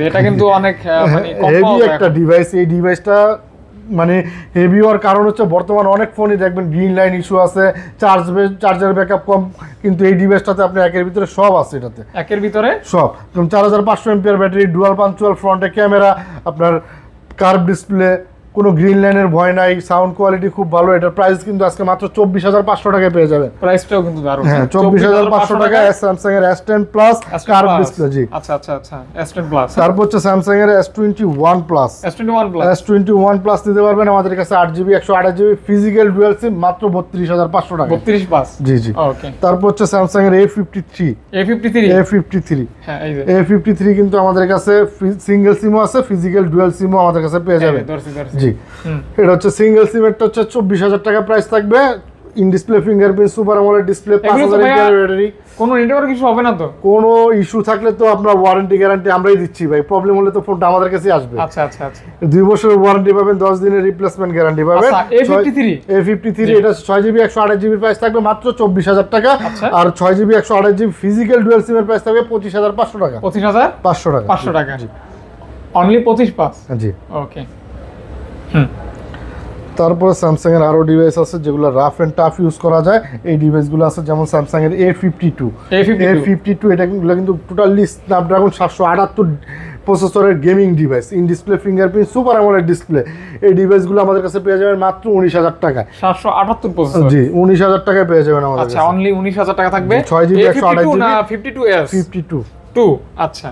[SPEAKER 1] এটা কিন্তু অনেক মানে
[SPEAKER 2] হেভি একটা ডিভাইস। এই ডিভাইসটা মানে হেভি হওয়ার কারণ হচ্ছে বর্তমানে অনেক ফোনই দেখবেন গ্রিন লাইন ইস্যু আছে, চার্জার ব্যাকআপ কম, কিন্তু এই ডিভাইসটাতে আপনি একের ভিতরে সব আছে, এটাতে
[SPEAKER 1] একের ভিতরে সব।
[SPEAKER 2] 4500 এমপিআর ব্যাটারি, ডুয়াল পাঞ্চুয়াল ফ্রন্টে ক্যামেরা, আপনার কার্ভ ডিসপ্লে, কোনো গ্রিন লাইনের ভয় নাই, সাউন্ড কোয়ালিটি খুব ভালো। এটার প্রাইস কিন্তু আজকে মাত্র 24,500 টাকায় পেয়ে যাবেন।
[SPEAKER 1] প্রাইসটাও কিন্তু দারুণ।
[SPEAKER 2] হ্যাঁ 24,500 টাকায় স্যামসাং এর S10 প্লাস কার্ভ ডিসপ্লে। জি
[SPEAKER 1] আচ্ছা S10 প্লাস।
[SPEAKER 2] তারপর হচ্ছে স্যামসাং এর S21 প্লাস, S21 প্লাস নিতে পারবেন আমাদের কাছে, 8GB 128GB ফিজিক্যাল ডুয়াল সিম, মাত্র 32,500 টাকা। 32 প্লাস। জি ওকে। তারপর হচ্ছে স্যামসাং এর A53 হ্যাঁ এই যে A53 কিন্তু আমাদের কাছে সিঙ্গেল সিমও আছে, ফিজিক্যাল ডুয়াল সিমও আমাদের কাছে পেয়ে যাবেন। জি এটা হচ্ছে সিঙ্গেল সিমেরটা হচ্ছে 24,000 টাকা প্রাইস থাকবে, in display fingerprint, super AMOLED display, 5000 mAh battery. কোনো নেটওয়ার্ক ইস্যু হবে না তো? কোনো ইস্যু থাকলে তো আপনার ওয়ারেন্টি গ্যারান্টি আমরাই দিচ্ছি ভাই, প্রবলেম হলে তো ফোনটা আমাদের কাছেই আসবে। আচ্ছা 2 বছরের ওয়ারেন্টি পাবেন, 10 দিনের রিপ্লেসমেন্ট গ্যারান্টি পাবেন। A53 এটা 6GB 128GB প্রাইস থাকবে মাত্র 24,000 টাকা, আর 6GB 128GB ফিজিক্যাল ডুয়াল সিমের প্রাইস থাকবে 25,500 টাকা। 25,500 টাকা। জি অনলি 25,500। জি ওকে। তারপরে স্যামসাং এর আরো ডিভাইস আছে যেগুলো রাফ এন্ড টাফ ইউজ করা যায়, এই ডিভাইসগুলো আছে যেমন স্যামসাং এর A52 এটা কিন্তু টোটালি স্ন্যাপড্রাগন 778 প্রসেসরের gaming device, in display fingerprint super AMOLED display. এই ডিভাইসগুলো আমাদের কাছে পেয়ে যাবেন মাত্র 19,000 টাকায়।
[SPEAKER 1] 778 প্রসেসর,
[SPEAKER 2] জি 19,000 টাকায় পেয়ে যাবেন আমাদের কাছে।
[SPEAKER 1] আচ্ছা, অনলি 19,000 টাকা থাকবে।
[SPEAKER 2] 6GB 128GB
[SPEAKER 1] না 52s
[SPEAKER 2] 52।
[SPEAKER 1] আচ্ছা,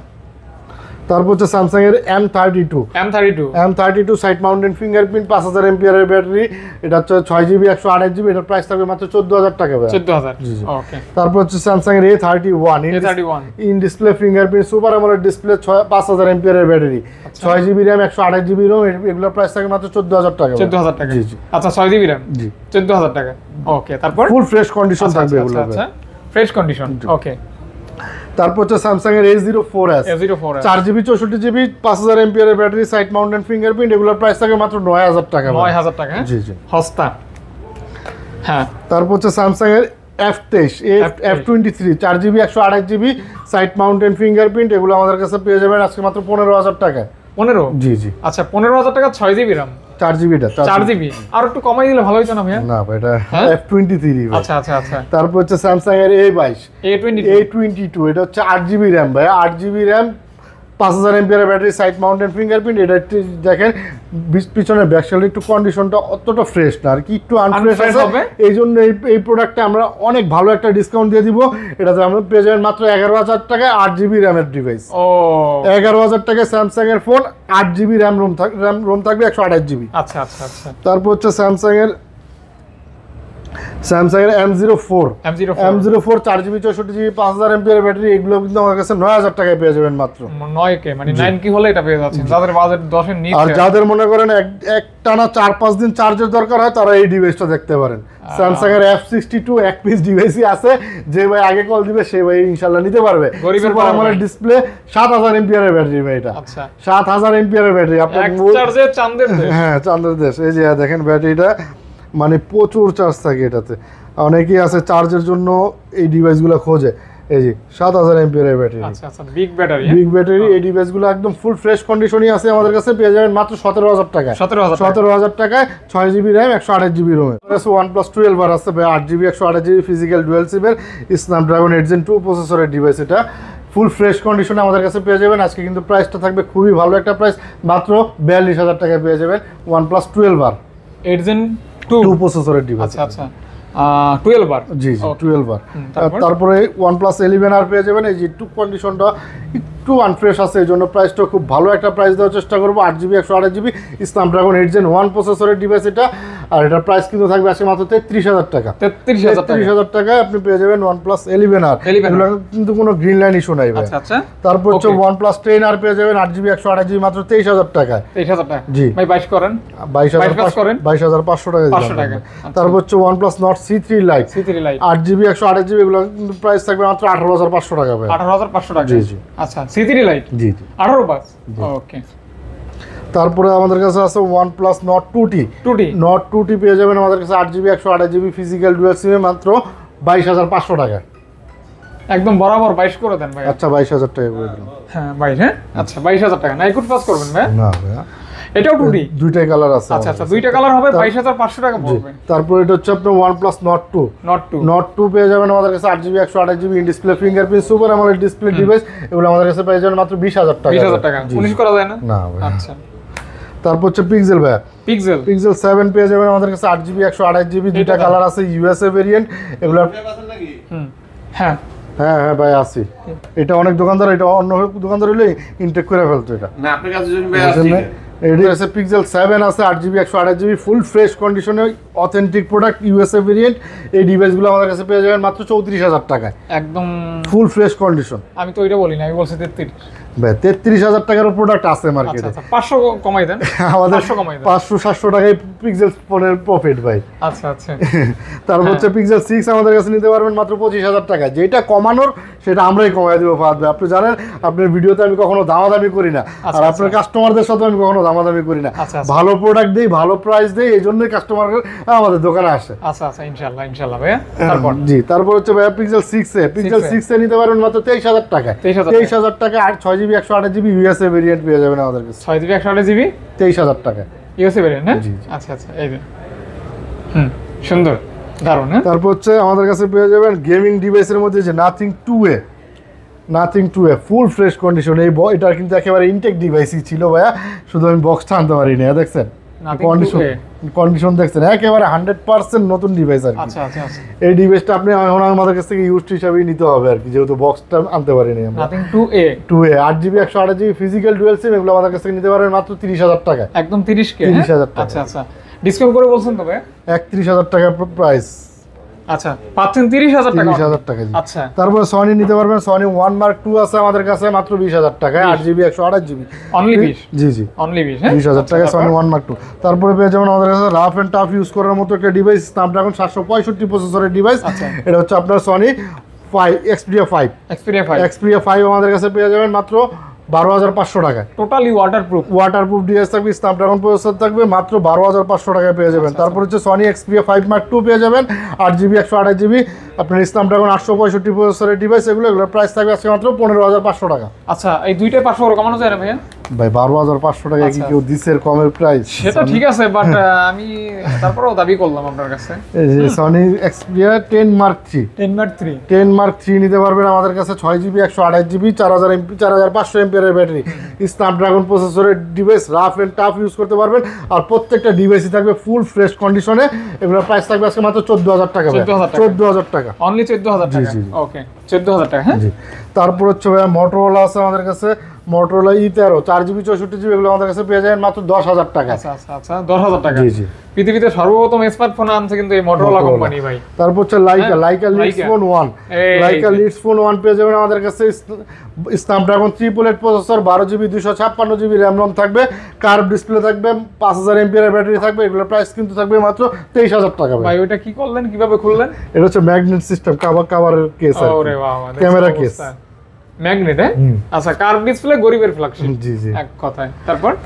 [SPEAKER 2] তারপর হচ্ছে স্যামসাং এর M32 সাইড মাউন্টেন ফিঙ্গারপ্রিন্ট 5000 এমপিআর এর ব্যাটারি, এটা হচ্ছে 6GB 128GB, এটার প্রাইস থাকবে মাত্র 14,000 টাকা।
[SPEAKER 1] 14,000, ওকে।
[SPEAKER 2] তারপর হচ্ছে স্যামসাং এর A31 in display fingerprint super AMOLED display 5000 এমপিআর এর battery, 6GB RAM 128GB ROM, এগুলোর প্রাইস থাকবে মাত্র 14,000 টাকা।
[SPEAKER 1] 14,000 টাকা,
[SPEAKER 2] জি জি।
[SPEAKER 1] আচ্ছা, 6GB RAM,
[SPEAKER 2] জি
[SPEAKER 1] 14,000 টাকা, ওকে। তারপর
[SPEAKER 2] ফুল ফ্রেশ কন্ডিশন থাকবে এগুলো।
[SPEAKER 1] আচ্ছা, ফ্রেশ কন্ডিশন, ওকে।
[SPEAKER 2] তারপর হচ্ছে স্যামসাং এর A04s 4GB 64GB 5000 এমপিআর এর ব্যাটারি, সাইড মাউন্টেন ফিঙ্গারপ্রিন্ট, এগুলোর প্রাইস থাকে মাত্র 9,000 টাকা।
[SPEAKER 1] 9,000 টাকা,
[SPEAKER 2] জি জি,
[SPEAKER 1] সস্তা। হ্যাঁ,
[SPEAKER 2] তারপর হচ্ছে স্যামসাং এর F23 4GB 128GB side mountain fingerprint, এগুলো আমাদের কাছে পেয়ে যাবেন আজকে মাত্র 15,000 টাকায়।
[SPEAKER 1] 15?
[SPEAKER 2] জি জি।
[SPEAKER 1] আচ্ছা, 15,000 টাকা 6GB RAM
[SPEAKER 2] 4GB টা
[SPEAKER 1] 4GB, আর একটু কমাই দিলে ভালো হতো না ভাইয়া?
[SPEAKER 2] না ভাই, এটা F23 ভাই।
[SPEAKER 1] আচ্ছা আচ্ছা আচ্ছা।
[SPEAKER 2] তারপর হচ্ছে স্যামসাং এর A22 এটা হচ্ছে 8GB RAM ভাই, 8GB RAM 5000 MPR battery, side mountain fingerprint. এটা দেখেন পিছনের ব্যাকসাইড একটু কন্ডিশনটা অতটা ফ্রেশ না, আর কি একটু আনফ্রেশ আছে, এই জন্য এই প্রোডাক্টে আমরা অনেক ভালো একটা ডিসকাউন্ট দিয়ে দিব। এটাতে আমরা পেয়ে যাবেন মাত্র 11,000 টাকায় 8GB RAM এর ডিভাইস। ও, 11,000 টাকায় স্যামসাং এর ফোন, 8GB RAM রোম থাকবে 128GB।
[SPEAKER 1] আচ্ছা আচ্ছা আচ্ছা।
[SPEAKER 2] তারপর হচ্ছে স্যামসাং এর M04 4GB 64GB 5000 MPR battery, এগুলো কিন্তু আমার কাছে 9,000 টাকায় পেয়ে যাবেন মাত্র।
[SPEAKER 1] 9K মানে 9K হলে এটা পেয়ে যাচ্ছেন যাদের বাজেট 10 এর নিচে।
[SPEAKER 2] আর যাদের মনে করেন এক টানা 4-5 দিন চার্জের দরকার হয়, তারা এই ডিভাইসটা দেখতে পারেন। স্যামসাং এর F62 এক পিস ডিভাইসই আছে, যে ভাই আগে কল দিবে সেই ভাই ইনশাআল্লাহ নিতে পারবে। সুপার অ্যামোলেড ডিসপ্লে 7000 এমপিআর এর ব্যাটারি ভাই, এটা আচ্ছা 7000 এমপিআর এর ব্যাটারি। আপনি
[SPEAKER 1] এক চার্জে চাঁদের দেশ।
[SPEAKER 2] হ্যাঁ, চাঁদের দেশ। এই যে দেখেন ব্যাটারিটা, মানে প্রচুর চার্জ থাকে এটাতে। অনেকেই আছে চার্জের জন্য এই ডিভাইসগুলো খোঁজে। এই যে 7000 এমপিআর এর ব্যাটারি,
[SPEAKER 1] আচ্ছা আচ্ছা, বিগ ব্যাটারি। এই ডিভাইসগুলো একদম ফুল ফ্রেশ কন্ডিশনই আছে আমাদের কাছে, পেয়ে যাবেন মাত্র 17,000 টাকায়। 17,000 টাকায় 6GB RAM 128GB ROM। OnePlus 12R আছে 8GB 128GB ফিজিক্যাল ডুয়াল সিমের স্ন্যাপড্রাগন 8 Gen 2 প্রসেসরের ডিভাইস, এটা ফুল ফ্রেশ কন্ডিশনে আমাদের কাছে পেয়ে যাবেন। আজকে কিন্তু প্রাইসটা থাকবে খুবই ভালো একটা প্রাইস, মাত্র 42,000 টাকায় পেয়ে যাবেন OnePlus 12R 8 Gen 2
[SPEAKER 2] প্রসেসরের ডিভাইস।
[SPEAKER 1] আচ্ছা আচ্ছা, 12R,
[SPEAKER 2] জি জি 12R। তারপরে OnePlus 11R পেয়ে যাবেন। এই যে একটু কন্ডিশনটা একটু আনফ্রেশ আছে, এই জন্য প্রাইসটা খুব ভালো একটা প্রাইস দেওয়ার চেষ্টা করবো। 8GB 128GB স্ন্যাপড্রাগন 8 Gen 1 প্রসেসরের ডিভাইস এটা, আর এটার প্রাইস কিন্তু থাকবে আজকে মাত্র 33,000 টাকা। 33,000 টাকায় আপনি পেয়ে যাবেন OnePlus 11R। এগুলো কিন্তু কোনো গ্রিন লাইন ইস্যু নাই ভাই।
[SPEAKER 1] আচ্ছা আচ্ছা।
[SPEAKER 2] তারপর হচ্ছে OnePlus 10R পেয়ে যাবেন 8GB 128GB মাত্র 23,000 টাকায়।
[SPEAKER 1] 23,000 টাকা,
[SPEAKER 2] জি
[SPEAKER 1] ভাই 22 করেন,
[SPEAKER 2] 22,500 টাকা দিলাম। তারপর হচ্ছে OnePlus Nord C3 Lite 8GB 128GB, এগুলো কিন্তু প্রাইস থাকবে মাত্র 18,500 টাকা ভাই।
[SPEAKER 1] 18,500 টাকা,
[SPEAKER 2] জি জি।
[SPEAKER 1] আচ্ছা, C3 Lite,
[SPEAKER 2] জি জি
[SPEAKER 1] 18 ওকে।
[SPEAKER 2] তারপরে আমাদের কাছে আছে OnePlus Nord 2T পেয়ে যাবেন আমাদের কাছে 8GB 128GB ফিজিক্যাল ডুয়াল সিমে মাত্র 22,500 টাকা।
[SPEAKER 1] একদম বরাবর 22 করে দেন ভাই।
[SPEAKER 2] আচ্ছা 22,000 টাকা করে দিলাম।
[SPEAKER 1] হ্যাঁ 22, হ্যাঁ আচ্ছা 22,000 টাকা। না ইকুইট পাস করবেন ভাই?
[SPEAKER 2] না ভাই,
[SPEAKER 1] এটাও 2T,
[SPEAKER 2] দুইটাই কালার আছে।
[SPEAKER 1] আচ্ছা আচ্ছা, দুইটা কালার হবে, 22,500 টাকা পড়বে।
[SPEAKER 2] তারপর এটা হচ্ছে আপনার OnePlus Nord 2 পেয়ে যাবেন আমাদের কাছে 8GB 128GB in display fingerprint super AMOLED display device, এগুলো আমাদের কাছে পেয়ে যাবেন মাত্র 20,000 টাকা।
[SPEAKER 1] 20,000 টাকা 19 করা যায় না?
[SPEAKER 2] না ভাই।
[SPEAKER 1] আচ্ছা,
[SPEAKER 2] তারপর হচ্ছে Pixel ভাই, Pixel 7 পেয়ে যাবেন আমাদের কাছে 8GB 128GB, দুইটা কালার আছে, USA ভেরিয়েন্ট। এগুলো
[SPEAKER 1] হ্যাঁ
[SPEAKER 2] হ্যাঁ হ্যাঁ ভাই আসি। এটা অনেক দোকানদার, এটা অন্য দোকানদার হলে ইনটেক করে ফেলতো। এটা
[SPEAKER 3] না আপনার কাছে যদি ভাই আসছে,
[SPEAKER 2] এটি আছে Pixel 7 আছে 8GB 128GB ফুল ফ্রেশ কন্ডিশনে অথেন্টিক প্রোডাক্ট USA ভেরিয়েন্ট। এই ডিভাইসগুলো আমাদের কাছে পেয়ে যাবেন মাত্র 34,000 টাকায়, একদম ফুল ফ্রেশ কন্ডিশন।
[SPEAKER 1] আমি তো ওইটা বলি না, আমি বলছি 33
[SPEAKER 2] ভাই। 33,000 টাকার প্রোডাক্ট আছে মার্কেটে।
[SPEAKER 1] 500 কমাই দেন,
[SPEAKER 2] আমাদের 500-700 টাকায় পিক্সেল ফোনের প্রফিট ভাই।
[SPEAKER 1] আচ্ছা আচ্ছা।
[SPEAKER 2] তারপর হচ্ছে Pixel 6 আমাদের কাছে নিতে পারবেন মাত্র 25,000 টাকা। যেটা কমানোর সেটা আমরাই কমাই দেবো ফাহাদ ভাই। আপনি জানেন আপনার ভিডিওতে আমি কখনো দামাদামি করি না, আর আপনার কাস্টমারদের সাথে আমি কখনো দামাদামি করি না। ভালো প্রোডাক্ট দেই, ভালো প্রাইস দেই, এই জন্যই কাস্টমার আমাদের দোকানে আসে।
[SPEAKER 1] আচ্ছা আচ্ছা, ইনশাআল্লাহ ভাইয়া। তারপর
[SPEAKER 2] জি, তারপর হচ্ছে ভাইয়া Pixel 6 এ নিতে পারবেন মাত্র 23,000 টাকায়। 23,000 টাকা আর 6GB 128GB USA ভেরিয়েন্ট পেয়ে যাবেন আমাদের কাছে।
[SPEAKER 1] 6GB 128GB
[SPEAKER 2] 23,000 টাকায়।
[SPEAKER 1] ইউএসএ ভেরিয়েন্ট, হ্যাঁ? আচ্ছা আচ্ছা, এই যে সুন্দর, দারুণ। হ্যাঁ,
[SPEAKER 2] তারপর হচ্ছে আমাদের কাছে পেয়ে যাবেন গেমিং ডিভাইসের মধ্যে যে nothing to A full fresh condition. এটার কিন্তু একেবারে ইনটেক ডিভাইসই ছিল ভাইয়া, শুধু আমি বক্সটা আনতে পারিনি। দেখছেন কন্ডিশন দেখছেন, একেবারে 100% নতুন ডিভাইস আর কি।
[SPEAKER 1] আচ্ছা আচ্ছা আচ্ছা,
[SPEAKER 2] এই ডিভাইসটা আপনি এখন আমাদের কাছ থেকে ইউজড হিসাবেই নিতে হবে আর কি, যেহেতু বক্সটা আনতে পারিনি আমরা।
[SPEAKER 1] Nothing 2A
[SPEAKER 2] 8GB 128GB physical dual সিম, এগুলো আমাদের কাছ থেকে নিতে পারবেন মাত্র 30,000 টাকা।
[SPEAKER 1] একদম 30K?
[SPEAKER 2] 30,000 টাকা।
[SPEAKER 1] আচ্ছা আচ্ছা, ডিসকাউন্ট করে বলছেন তবে
[SPEAKER 2] 31,000 টাকা প্রাইস।
[SPEAKER 1] আচ্ছা, পাচ্ছেন 30,000 টাকা।
[SPEAKER 2] 30,000 টাকা।
[SPEAKER 1] আচ্ছা,
[SPEAKER 2] তারপর সনি নিতে পারবেন, সনি 1 Mark II আছে আমাদের কাছে মাত্র 20,000 টাকায়, 8GB 128GB
[SPEAKER 1] অনলি 20।
[SPEAKER 2] জি
[SPEAKER 1] অনলি 20, হ্যাঁ,
[SPEAKER 2] 20,000 টাকা সনি 1 Mark II। তারপরে পেয়ে যাবেন আমাদের কাছে রাফ এন্ড টাফ ইউজ করার মতো একটা ডিভাইস, স্ন্যাপড্রাগন 765 প্রসেসরের ডিভাইস। এটা হচ্ছে আপনার সনি Xperia 5 আমাদের কাছে পেয়ে যাবেন মাত্র 12,500 টাকায়।
[SPEAKER 1] টোটালি
[SPEAKER 2] ওয়াটারপ্রুফ ডিভাইস থাকবে, স্ন্যাপড্রাগন প্রসেসর থাকবে, মাত্র 12,500 টাকায় পেয়ে যাবেন। তারপর হচ্ছে সনি Xperia 5 Mark II পেয়ে যাবেন, 8GB 128GB আপনার স্ন্যাপড্রাগন 865 প্রসেসরের ডিভাইস। এগুলোর প্রাইস থাকবে আজকে মাত্র 15,500 টাকা।
[SPEAKER 1] আচ্ছা, এই দুইটা 500 করে কমানো যায় না ভাইয়া?
[SPEAKER 2] ভাই 12,500 টাকা কি কেউ দিছে কমের প্রাইস?
[SPEAKER 1] সেটা ঠিক আছে, বাট আমি তারপরেও দাবি করলাম আপনার কাছে।
[SPEAKER 2] এই যে সনি Xperia 10 Mark III নিতে পারবেন আমাদের কাছে, 6GB 128GB 4,500 mAh battery, Snapdragon প্রসেসরের device, rough and tough use করতে পারবেন। আর প্রত্যেকটা ডিভাইসই থাকবে ফুল ফ্রেশ কন্ডিশনে। এগুলোর প্রাইস থাকবে আজকে মাত্র 14,000 টাকা।
[SPEAKER 1] 14,000 টাকা অনলি, 14,000 টাকা। ওকে, 14,000 টাকা। হ্যাঁ,
[SPEAKER 2] তারপর হচ্ছে ভাই মোটরোলা আছে আমাদের কাছে, মোটরোলা E13 4GB 64GB, এগুলো আমাদের কাছে পেয়ে যাবেন মাত্র 10,000 টাকা।
[SPEAKER 1] আচ্ছা আচ্ছা আচ্ছা, 10,000 টাকা। পৃথিবীতে সর্বপ্রথম স্মার্টফোন আনছে কিন্তু এই মোটরোলা কোম্পানি ভাই।
[SPEAKER 2] তারপর হচ্ছে লাইকা লিডস ফোন 1 পেয়ে যাবেন আমাদের কাছে, Snapdragon 888 processor, 12GB 256GB RAM ROM থাকবে, কার্ভ ডিসপ্লে থাকবে, 5,000 mAh ব্যাটারি থাকবে। এগুলোর প্রাইস কিন্তু থাকবে মাত্র 23,000 টাকা
[SPEAKER 1] ভাই। ওইটা কি করলেন, কিভাবে খুললেন?
[SPEAKER 2] এটা হচ্ছে ম্যাগনেট সিস্টেম, কভারের কেস, ক্যামেরা কেস
[SPEAKER 1] ম্যাগনেট। আচ্ছা, কার্ভ ডিসপ্লে, গরিবের ফ্ল্যাগশিপ। জি এক কথায়।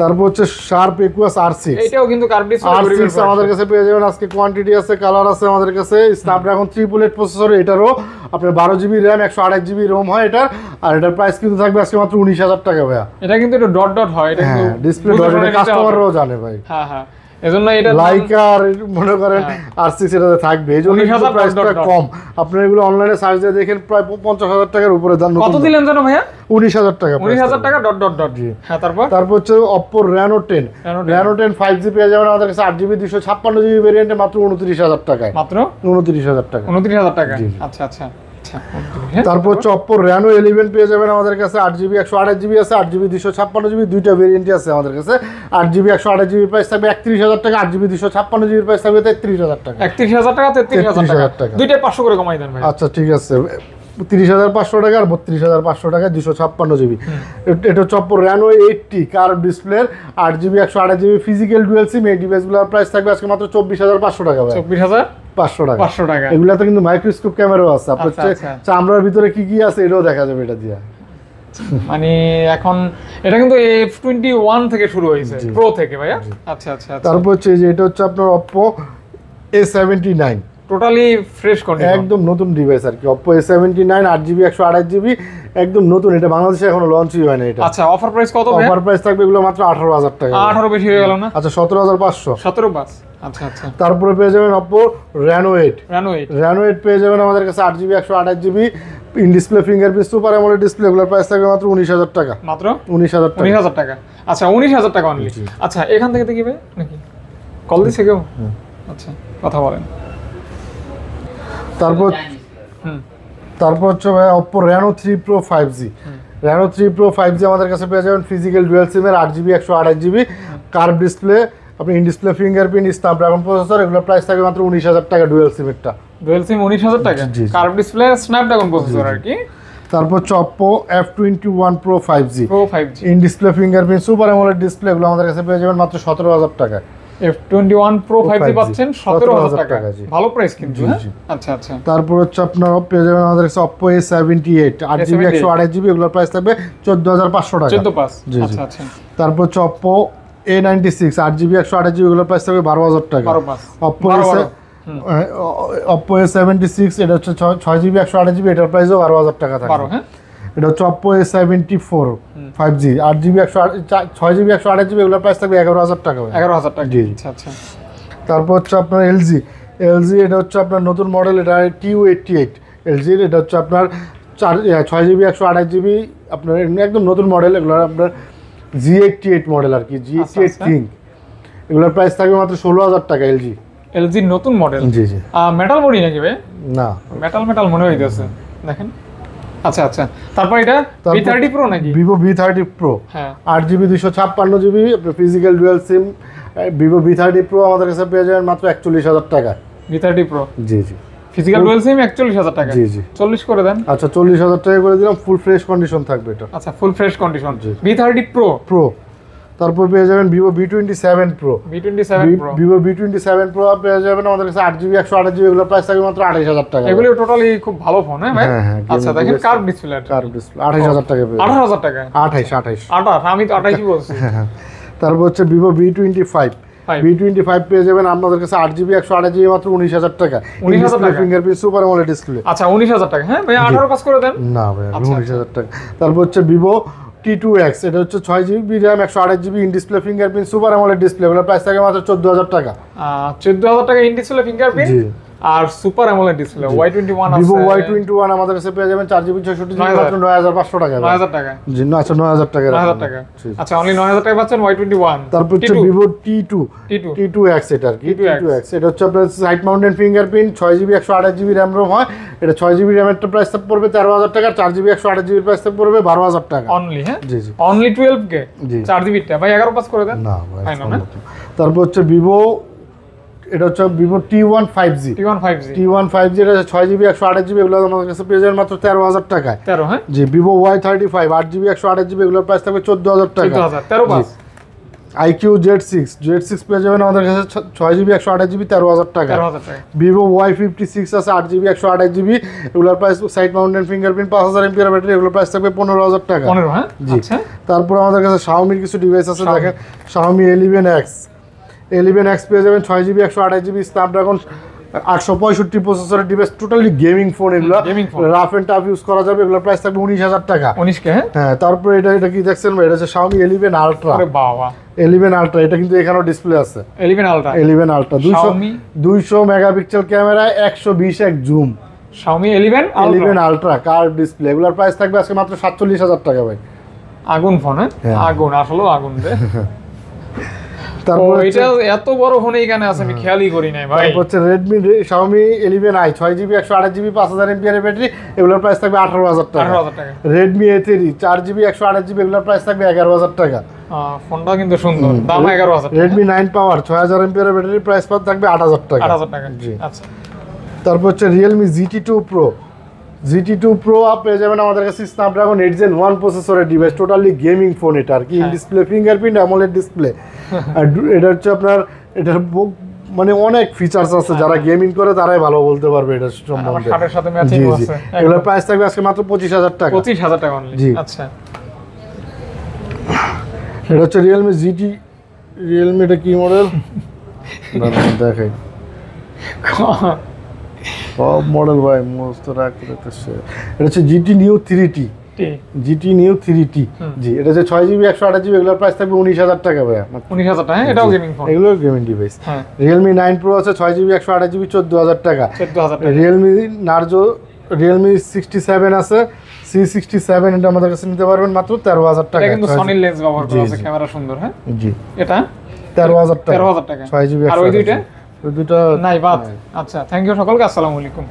[SPEAKER 2] তারপর হচ্ছে শার্প একুয়াস R6,
[SPEAKER 1] এটাও কিন্তু কার্ভ ডিসপ্লে, গরিবের ফ্ল্যাগশিপ
[SPEAKER 2] আমাদের কাছে পেয়ে যাবেন আজকে। কোয়ান্টিটি আছে, কালার আছে আমাদের কাছে। স্ন্যাপড্রাগন 888 প্রসেসর, এটারও আপনার 12GB র্যাম 128GB রোম হয় এটার। আর এটার প্রাইস কিন্তু থাকবে আজকে মাত্র 19,000 টাকা ভাইয়া।
[SPEAKER 1] এটা কিন্তু একটু ডট ডট হয়, এটা কিন্তু
[SPEAKER 2] ডিসপ্লে ডট, এটা কাস্টমাররাও জানে ভাই।
[SPEAKER 1] হ্যাঁ হ্যাঁ, এজন্য এটা
[SPEAKER 2] লাইকা আর মনে করেন R6 এটাতে থাকবে, এজন্য প্রাইসটা কম। আপনারা এগুলো অনলাইনে সার্চ দিয়ে দেখেন, প্রায় 50,000 টাকার উপরে দাম।
[SPEAKER 1] কত দিলেন জানো ভাইয়া?
[SPEAKER 2] 19,000 টাকা।
[SPEAKER 1] 19,000 টাকা ডট ডট ডট। হ্যাঁ, তারপর
[SPEAKER 2] হচ্ছে Oppo Reno 10 5G পেয়ে যাবেন আমাদের কাছে, 8GB 256GB ভেরিয়েন্টে মাত্র 29,000 টাকায়।
[SPEAKER 1] মাত্র
[SPEAKER 2] 29,000 টাকা।
[SPEAKER 1] 29,000 টাকা। আচ্ছা আচ্ছা।
[SPEAKER 2] তারপর হচ্ছে Oppo Reno 11 পেয়ে যাবেন আমাদের কাছে, 8GB 128GB আছে, 8GB 256GB, দুইটা ভেরিয়েন্টই আছে আমাদের কাছে। 8GB 128GB প্রাইস থাকবে 31,000 টাকা, 8GB 256GB প্রাইস থাকবে 33,000 টাকা।
[SPEAKER 1] 31,000 টাকা, 33,000 টাকা, দুইটা 500 করে কমাই দেন ভাই।
[SPEAKER 2] আচ্ছা ঠিক আছে, 30,500 টাকা আর 32,500 টাকা 256GB। এটা হচ্ছে Oppo Reno 80 কার্ভ ডিসপ্লের, 8GB 128GB ফিজিক্যাল ডুয়াল সিম। এই ডিভাইসগুলোর প্রাইস থাকবে আজকে মাত্র 24,500 টাকা ভাই।
[SPEAKER 1] 24,500 টাকা।
[SPEAKER 2] এগুলাতে কিন্তু মাইক্রোস্কোপ ক্যামেরাও আছে, আপনার চামড়ার ভিতরে কি কি আছে এটাও দেখা যাবে এটা দিয়ে।
[SPEAKER 1] মানে এখন এটা কিন্তু F21 থেকে শুরু হয়েছে, প্রো থেকে ভাইয়া। আচ্ছা আচ্ছা।
[SPEAKER 2] তারপর হচ্ছে যে এটা হচ্ছে আপনার Oppo A79,
[SPEAKER 1] totally fresh condition,
[SPEAKER 2] একদম নতুন ডিভাইস আর কি। Oppo A79 8GB 128GB একদম নতুন, এটা বাংলাদেশে এখনো লঞ্চই হয় না এটা।
[SPEAKER 1] আচ্ছা, অফার প্রাইস কত ভাই?
[SPEAKER 2] অফার প্রাইস থাকবে এগুলো মাত্র 18,000 টাকা।
[SPEAKER 1] 18 বেশি হয়ে গেল না?
[SPEAKER 2] আচ্ছা 17,500।
[SPEAKER 1] 17,500। আচ্ছা আচ্ছা।
[SPEAKER 2] তারপরে পেয়ে যাবেন Oppo Reno 8 পেয়ে যাবেন আমাদের কাছে, 8GB 128GB in display fingerprint super AMOLED display. এগুলোর প্রাইস থাকবে মাত্র 19,000 টাকা।
[SPEAKER 1] মাত্র
[SPEAKER 2] 19,000
[SPEAKER 1] টাকা। আচ্ছা, 19,000 টাকা অনলি। আচ্ছা, এখান থেকে দেখবে নাকি কল দিছে কেউ? আচ্ছা, কথা বলেন। তারপর
[SPEAKER 2] হচ্ছে Oppo Reno 3 Pro 5G। Reno 3 Pro 5G আমাদের কাছে পেয়ে যাবেন ফিজিক্যাল ডুয়াল সিমের, 8GB 128GB কার্ভ ডিসপ্লে, আপনি in display fingerprint, Snapdragon processor. এগুলোর প্রাইস থাকবে মাত্র 19,000 টাকা ডুয়াল সিমেরটা।
[SPEAKER 1] ডুয়াল সিম 19,000 টাকা, কার্ভ ডিসপ্লে, স্ন্যাপড্রাগন প্রসেসর আর কি।
[SPEAKER 2] তারপর হচ্ছে Oppo F21 Pro 5G in display fingerprint super AMOLED display. এগুলো আমাদের কাছে পেয়ে যাবেন মাত্র 17,000 টাকা।
[SPEAKER 1] F21 Pro 5G পাচ্ছেন 17,000 টাকা, ভালো প্রাইস কিন্তু। আচ্ছা আচ্ছা।
[SPEAKER 2] তারপর হচ্ছে আপনার পেয়ে যাবেন আমাদের কাছে Oppo A78 8GB 128GB, এগুলোর প্রাইস থাকবে 14,500 টাকা।
[SPEAKER 1] 14,500। আচ্ছা আচ্ছা।
[SPEAKER 2] তারপর হচ্ছে Oppo A96 8GB 128GB, এগুলোর প্রাইস থাকবে 12,000 টাকা। Oppo A76 এটা হচ্ছে 6GB 128GB, এটার প্রাইসও 12,000 টাকা থাকবে। এটা হচ্ছে Oppo A74 5G 8GB 6GB 128GB এগুলোর প্রাইস থাকবে 11,000 টাকা।
[SPEAKER 1] 11,000 টাকা।
[SPEAKER 2] জি
[SPEAKER 1] আচ্ছা আচ্ছা।
[SPEAKER 2] তারপর হচ্ছে আপনার LG এটা হচ্ছে আপনার নতুন মডেল, এটা TU88 LG এটা হচ্ছে আপনার 6GB 128GB আপনার একদম নতুন মডেল, এগুলো আপনার G88 মডেল আর কি, G88 কিং। এগুলোর প্রাইস থাকবে মাত্র 16,000 টাকা। LG
[SPEAKER 1] নতুন মডেল।
[SPEAKER 2] জি জি।
[SPEAKER 1] মেটাল বডি নাকি ভাই?
[SPEAKER 2] না,
[SPEAKER 1] মেটাল মনে হইতেছে, দেখেন। আচ্ছা আচ্ছা। তারপর এটা V30 Pro নাকি? Vivo
[SPEAKER 2] V30 Pro,
[SPEAKER 1] হ্যাঁ
[SPEAKER 2] 8GB 256GB আপনার ফিজিক্যাল ডুয়াল সিম। Vivo V30 Pro আমাদের কাছে পেয়ে যাবেন মাত্র 41,000 টাকা।
[SPEAKER 1] V30 Pro,
[SPEAKER 2] জি জি।
[SPEAKER 1] ফিজিক্যাল ডুয়াল সিম 41,000 টাকা।
[SPEAKER 2] জি জি।
[SPEAKER 1] 40 করে দেন।
[SPEAKER 2] আচ্ছা 40,000 টাকা করে দিলাম, ফুল ফ্রেশ কন্ডিশন থাকবে এটা।
[SPEAKER 1] আচ্ছা, full fresh condition. V30 Pro।
[SPEAKER 2] তারপর পেয়ে যাবেন Vivo V27 Pro। Vivo V27 Pro পেয়ে যাবেন আমাদের কাছে 8GB 128GB এগুলোর প্রাইস থাকবে মাত্র 28,000 টাকা।
[SPEAKER 1] এগুলো টোটালি খুব ভালো ফোন, হ্যাঁ ভাই? আচ্ছা দেখেন, কার্ভ ডিসপ্লে।
[SPEAKER 2] 28,000 টাকা পেয়ে।
[SPEAKER 1] 18,000 টাকা?
[SPEAKER 2] 28
[SPEAKER 1] আমি তো 28ই বলছি।
[SPEAKER 2] তারপর হচ্ছে Vivo V25 পেয়ে যাবেন আমাদের কাছে 8GB 128GB মাত্র 19,000 টাকা।
[SPEAKER 1] 19,000 টাকা
[SPEAKER 2] ফিঙ্গারপ্রিন্ট সুপার অ্যামোলেড ডিসপ্লে।
[SPEAKER 1] আচ্ছা 19,000 টাকা। হ্যাঁ ভাই 18 পাস করে দেন।
[SPEAKER 2] না ভাই 19,000 টাকা। তারপর হচ্ছে Vivo T2X, এটা হচ্ছে 6GB RAM 128GB in display fingerprint super AMOLED display, এগুলোর প্রাইস থাকে মাত্র 14,000 টাকা।
[SPEAKER 1] 14,000 টাকা ইন ডিসপ্লে ফিঙ্গারপ্রিন্ট আর সুপার অ্যামোলেড ডিসপ্লে। Y21 আছে,
[SPEAKER 2] Vivo Y21 আমাদের কাছে পেয়ে যাবেন 4GB 64GB মাত্র 9,500 টাকা।
[SPEAKER 1] 9,000 টাকা?
[SPEAKER 2] জি না, আচ্ছা 9,000 টাকা।
[SPEAKER 1] 9,000 টাকা। আচ্ছা, অনলি 9,000 টাকা পাচ্ছেন Y21।
[SPEAKER 2] তারপর হচ্ছে Vivo T2X, এটা আর কি T2X, এটা হচ্ছে আপনার side mounted fingerprint 6GB 128GB RAM ROM হয়। এটা 6GB RAM এর প্রাইস পড়বে 13,000 টাকা, 4GB 128GB এর প্রাইস পড়বে 12,000 টাকা
[SPEAKER 1] অনলি। হ্যাঁ
[SPEAKER 2] জি জি,
[SPEAKER 1] অনলি 12K 4GB টা ভাই 11 পাস করে দেন।
[SPEAKER 2] না ভাই। তারপর হচ্ছে এটা হচ্ছে Vivo T1 5G এটা 6GB 128GB এগুলো আমাদের কাছে পেয়ে যাবেন মাত্র 13,000 টাকায়। 13? হ্যাঁ জি। Vivo Y35 8GB 128GB এগুলোর প্রাইস থাকবে 14,000 টাকা।
[SPEAKER 1] 13 পাস।
[SPEAKER 2] IQ Z6 পেয়ে যাবেন আমাদের কাছে 6GB 128GB 13,000 টাকা। Vivo Y56 আছে 8GB 128GB এগুলোর price side mounted fingerprint 5000 mAh battery, এগুলোর প্রাইস থাকবে 15,000 টাকা।
[SPEAKER 1] 15? হ্যাঁ
[SPEAKER 2] জি। তারপর আমাদের কাছে Xiaomi কিছু ডিভাইস আছে, দেখেন Xiaomi 11X পেয়ে যাবেন 6GB 128GB স্ন্যাপড্রাগন 865 প্রসেসরের ডিভাইস, টোটালি গেমিং ফোন। এগুলো রাফ এন্ড টাফ ইউজ করা যাবে, এগুলোর প্রাইস থাকবে 19,000 টাকা।
[SPEAKER 1] 19K?
[SPEAKER 2] হ্যাঁ। তারপর এটা কি দেখছেন ভাই? এটা হচ্ছে Xiaomi 11 Ultra।
[SPEAKER 1] আরে বাবা,
[SPEAKER 2] 11 Ultra এটা কিন্তু এখানেও ডিসপ্লে আছে।
[SPEAKER 1] 11 Ultra
[SPEAKER 2] 200 megapixel camera 120x zoom.
[SPEAKER 1] Xiaomi 11
[SPEAKER 2] Ultra curve display, এগুলোর প্রাইস থাকবে আজকে মাত্র 47,000 টাকা ভাই।
[SPEAKER 1] আগুন ফোন। হ্যাঁ আগুন, আসলে আগুন রে।
[SPEAKER 2] তারপর
[SPEAKER 1] এটা এত বড় ফোন এখানে আছে, আমি খেয়ালই করি নাই ভাই।
[SPEAKER 2] তারপর হচ্ছে Xiaomi 11i 6GB 128GB 5000 mAh battery, এগুলোর প্রাইস থাকবে 18,000 টাকা। Redmi A3 4GB 128GB এগুলোর প্রাইস থাকবে 11,000 টাকা।
[SPEAKER 1] ফোনটা কিন্তু সুন্দর, দাম 11,000 টাকা।
[SPEAKER 2] Redmi 9 Power 6000 mAh battery, price থাকবে 8,000 টাকা।
[SPEAKER 1] 8,000 টাকা।
[SPEAKER 2] জি।
[SPEAKER 1] আচ্ছা।
[SPEAKER 2] তারপর হচ্ছে Realme GT2 Pro পেয়ে যাবেন আমাদের কাছে স্ন্যাপড্রাগন 8 Gen 1 প্রসেসরের ডিভাইস, টোটালি গেমিং ফোন। এটা আর কি in display fingerprint AMOLED display. আর এটা হচ্ছে আপনার এটার মানে অনেক ফিচারস আছে, যারা গেমিং করে তারাই ভালো বলতে পারবে এটা সম্বন্ধে।
[SPEAKER 1] শার্টের সাথে ম্যাচিং আছে।
[SPEAKER 2] এগুলোর প্রাইস থাকবে আজকে মাত্র 25,000 টাকা।
[SPEAKER 1] 25,000 টাকা অনলি। আচ্ছা।
[SPEAKER 2] এটা হচ্ছে Realme এটা কি মডেল? দেখাই সব মডেল ভাই মস্ত রাখতে দেখতেছে। এটা হচ্ছে GT Neo 3T। জি, এটা হচ্ছে 6GB 128GB এগুলোর প্রাইস থাকবে 19,000 টাকা ভাই।
[SPEAKER 1] 19,000 টাকা? এটাও গেমিং ফোন?
[SPEAKER 2] এগুলো গেমিং ডিভাইস। Realme 9 Pro আছে 6GB 128GB 14,000 টাকা।
[SPEAKER 1] 14,000 টাকা।
[SPEAKER 2] Realme 67 আছে C67, এটা আমাদের কাছে নিতে পারবেন মাত্র 13,000 টাকা।
[SPEAKER 1] এটা কিন্তু সনি লেন্স ব্যবহার করা আছে, ক্যামেরা সুন্দর। হ্যাঁ
[SPEAKER 2] জি।
[SPEAKER 1] এটা
[SPEAKER 2] 13,000 টাকা।
[SPEAKER 1] 13,000 টাকা।
[SPEAKER 2] 6GB।
[SPEAKER 1] আর ওই দুইটা
[SPEAKER 2] নাই বাদ।
[SPEAKER 1] আচ্ছা, থ্যাংক ইউ সকলকে। আসসালামু আলাইকুম।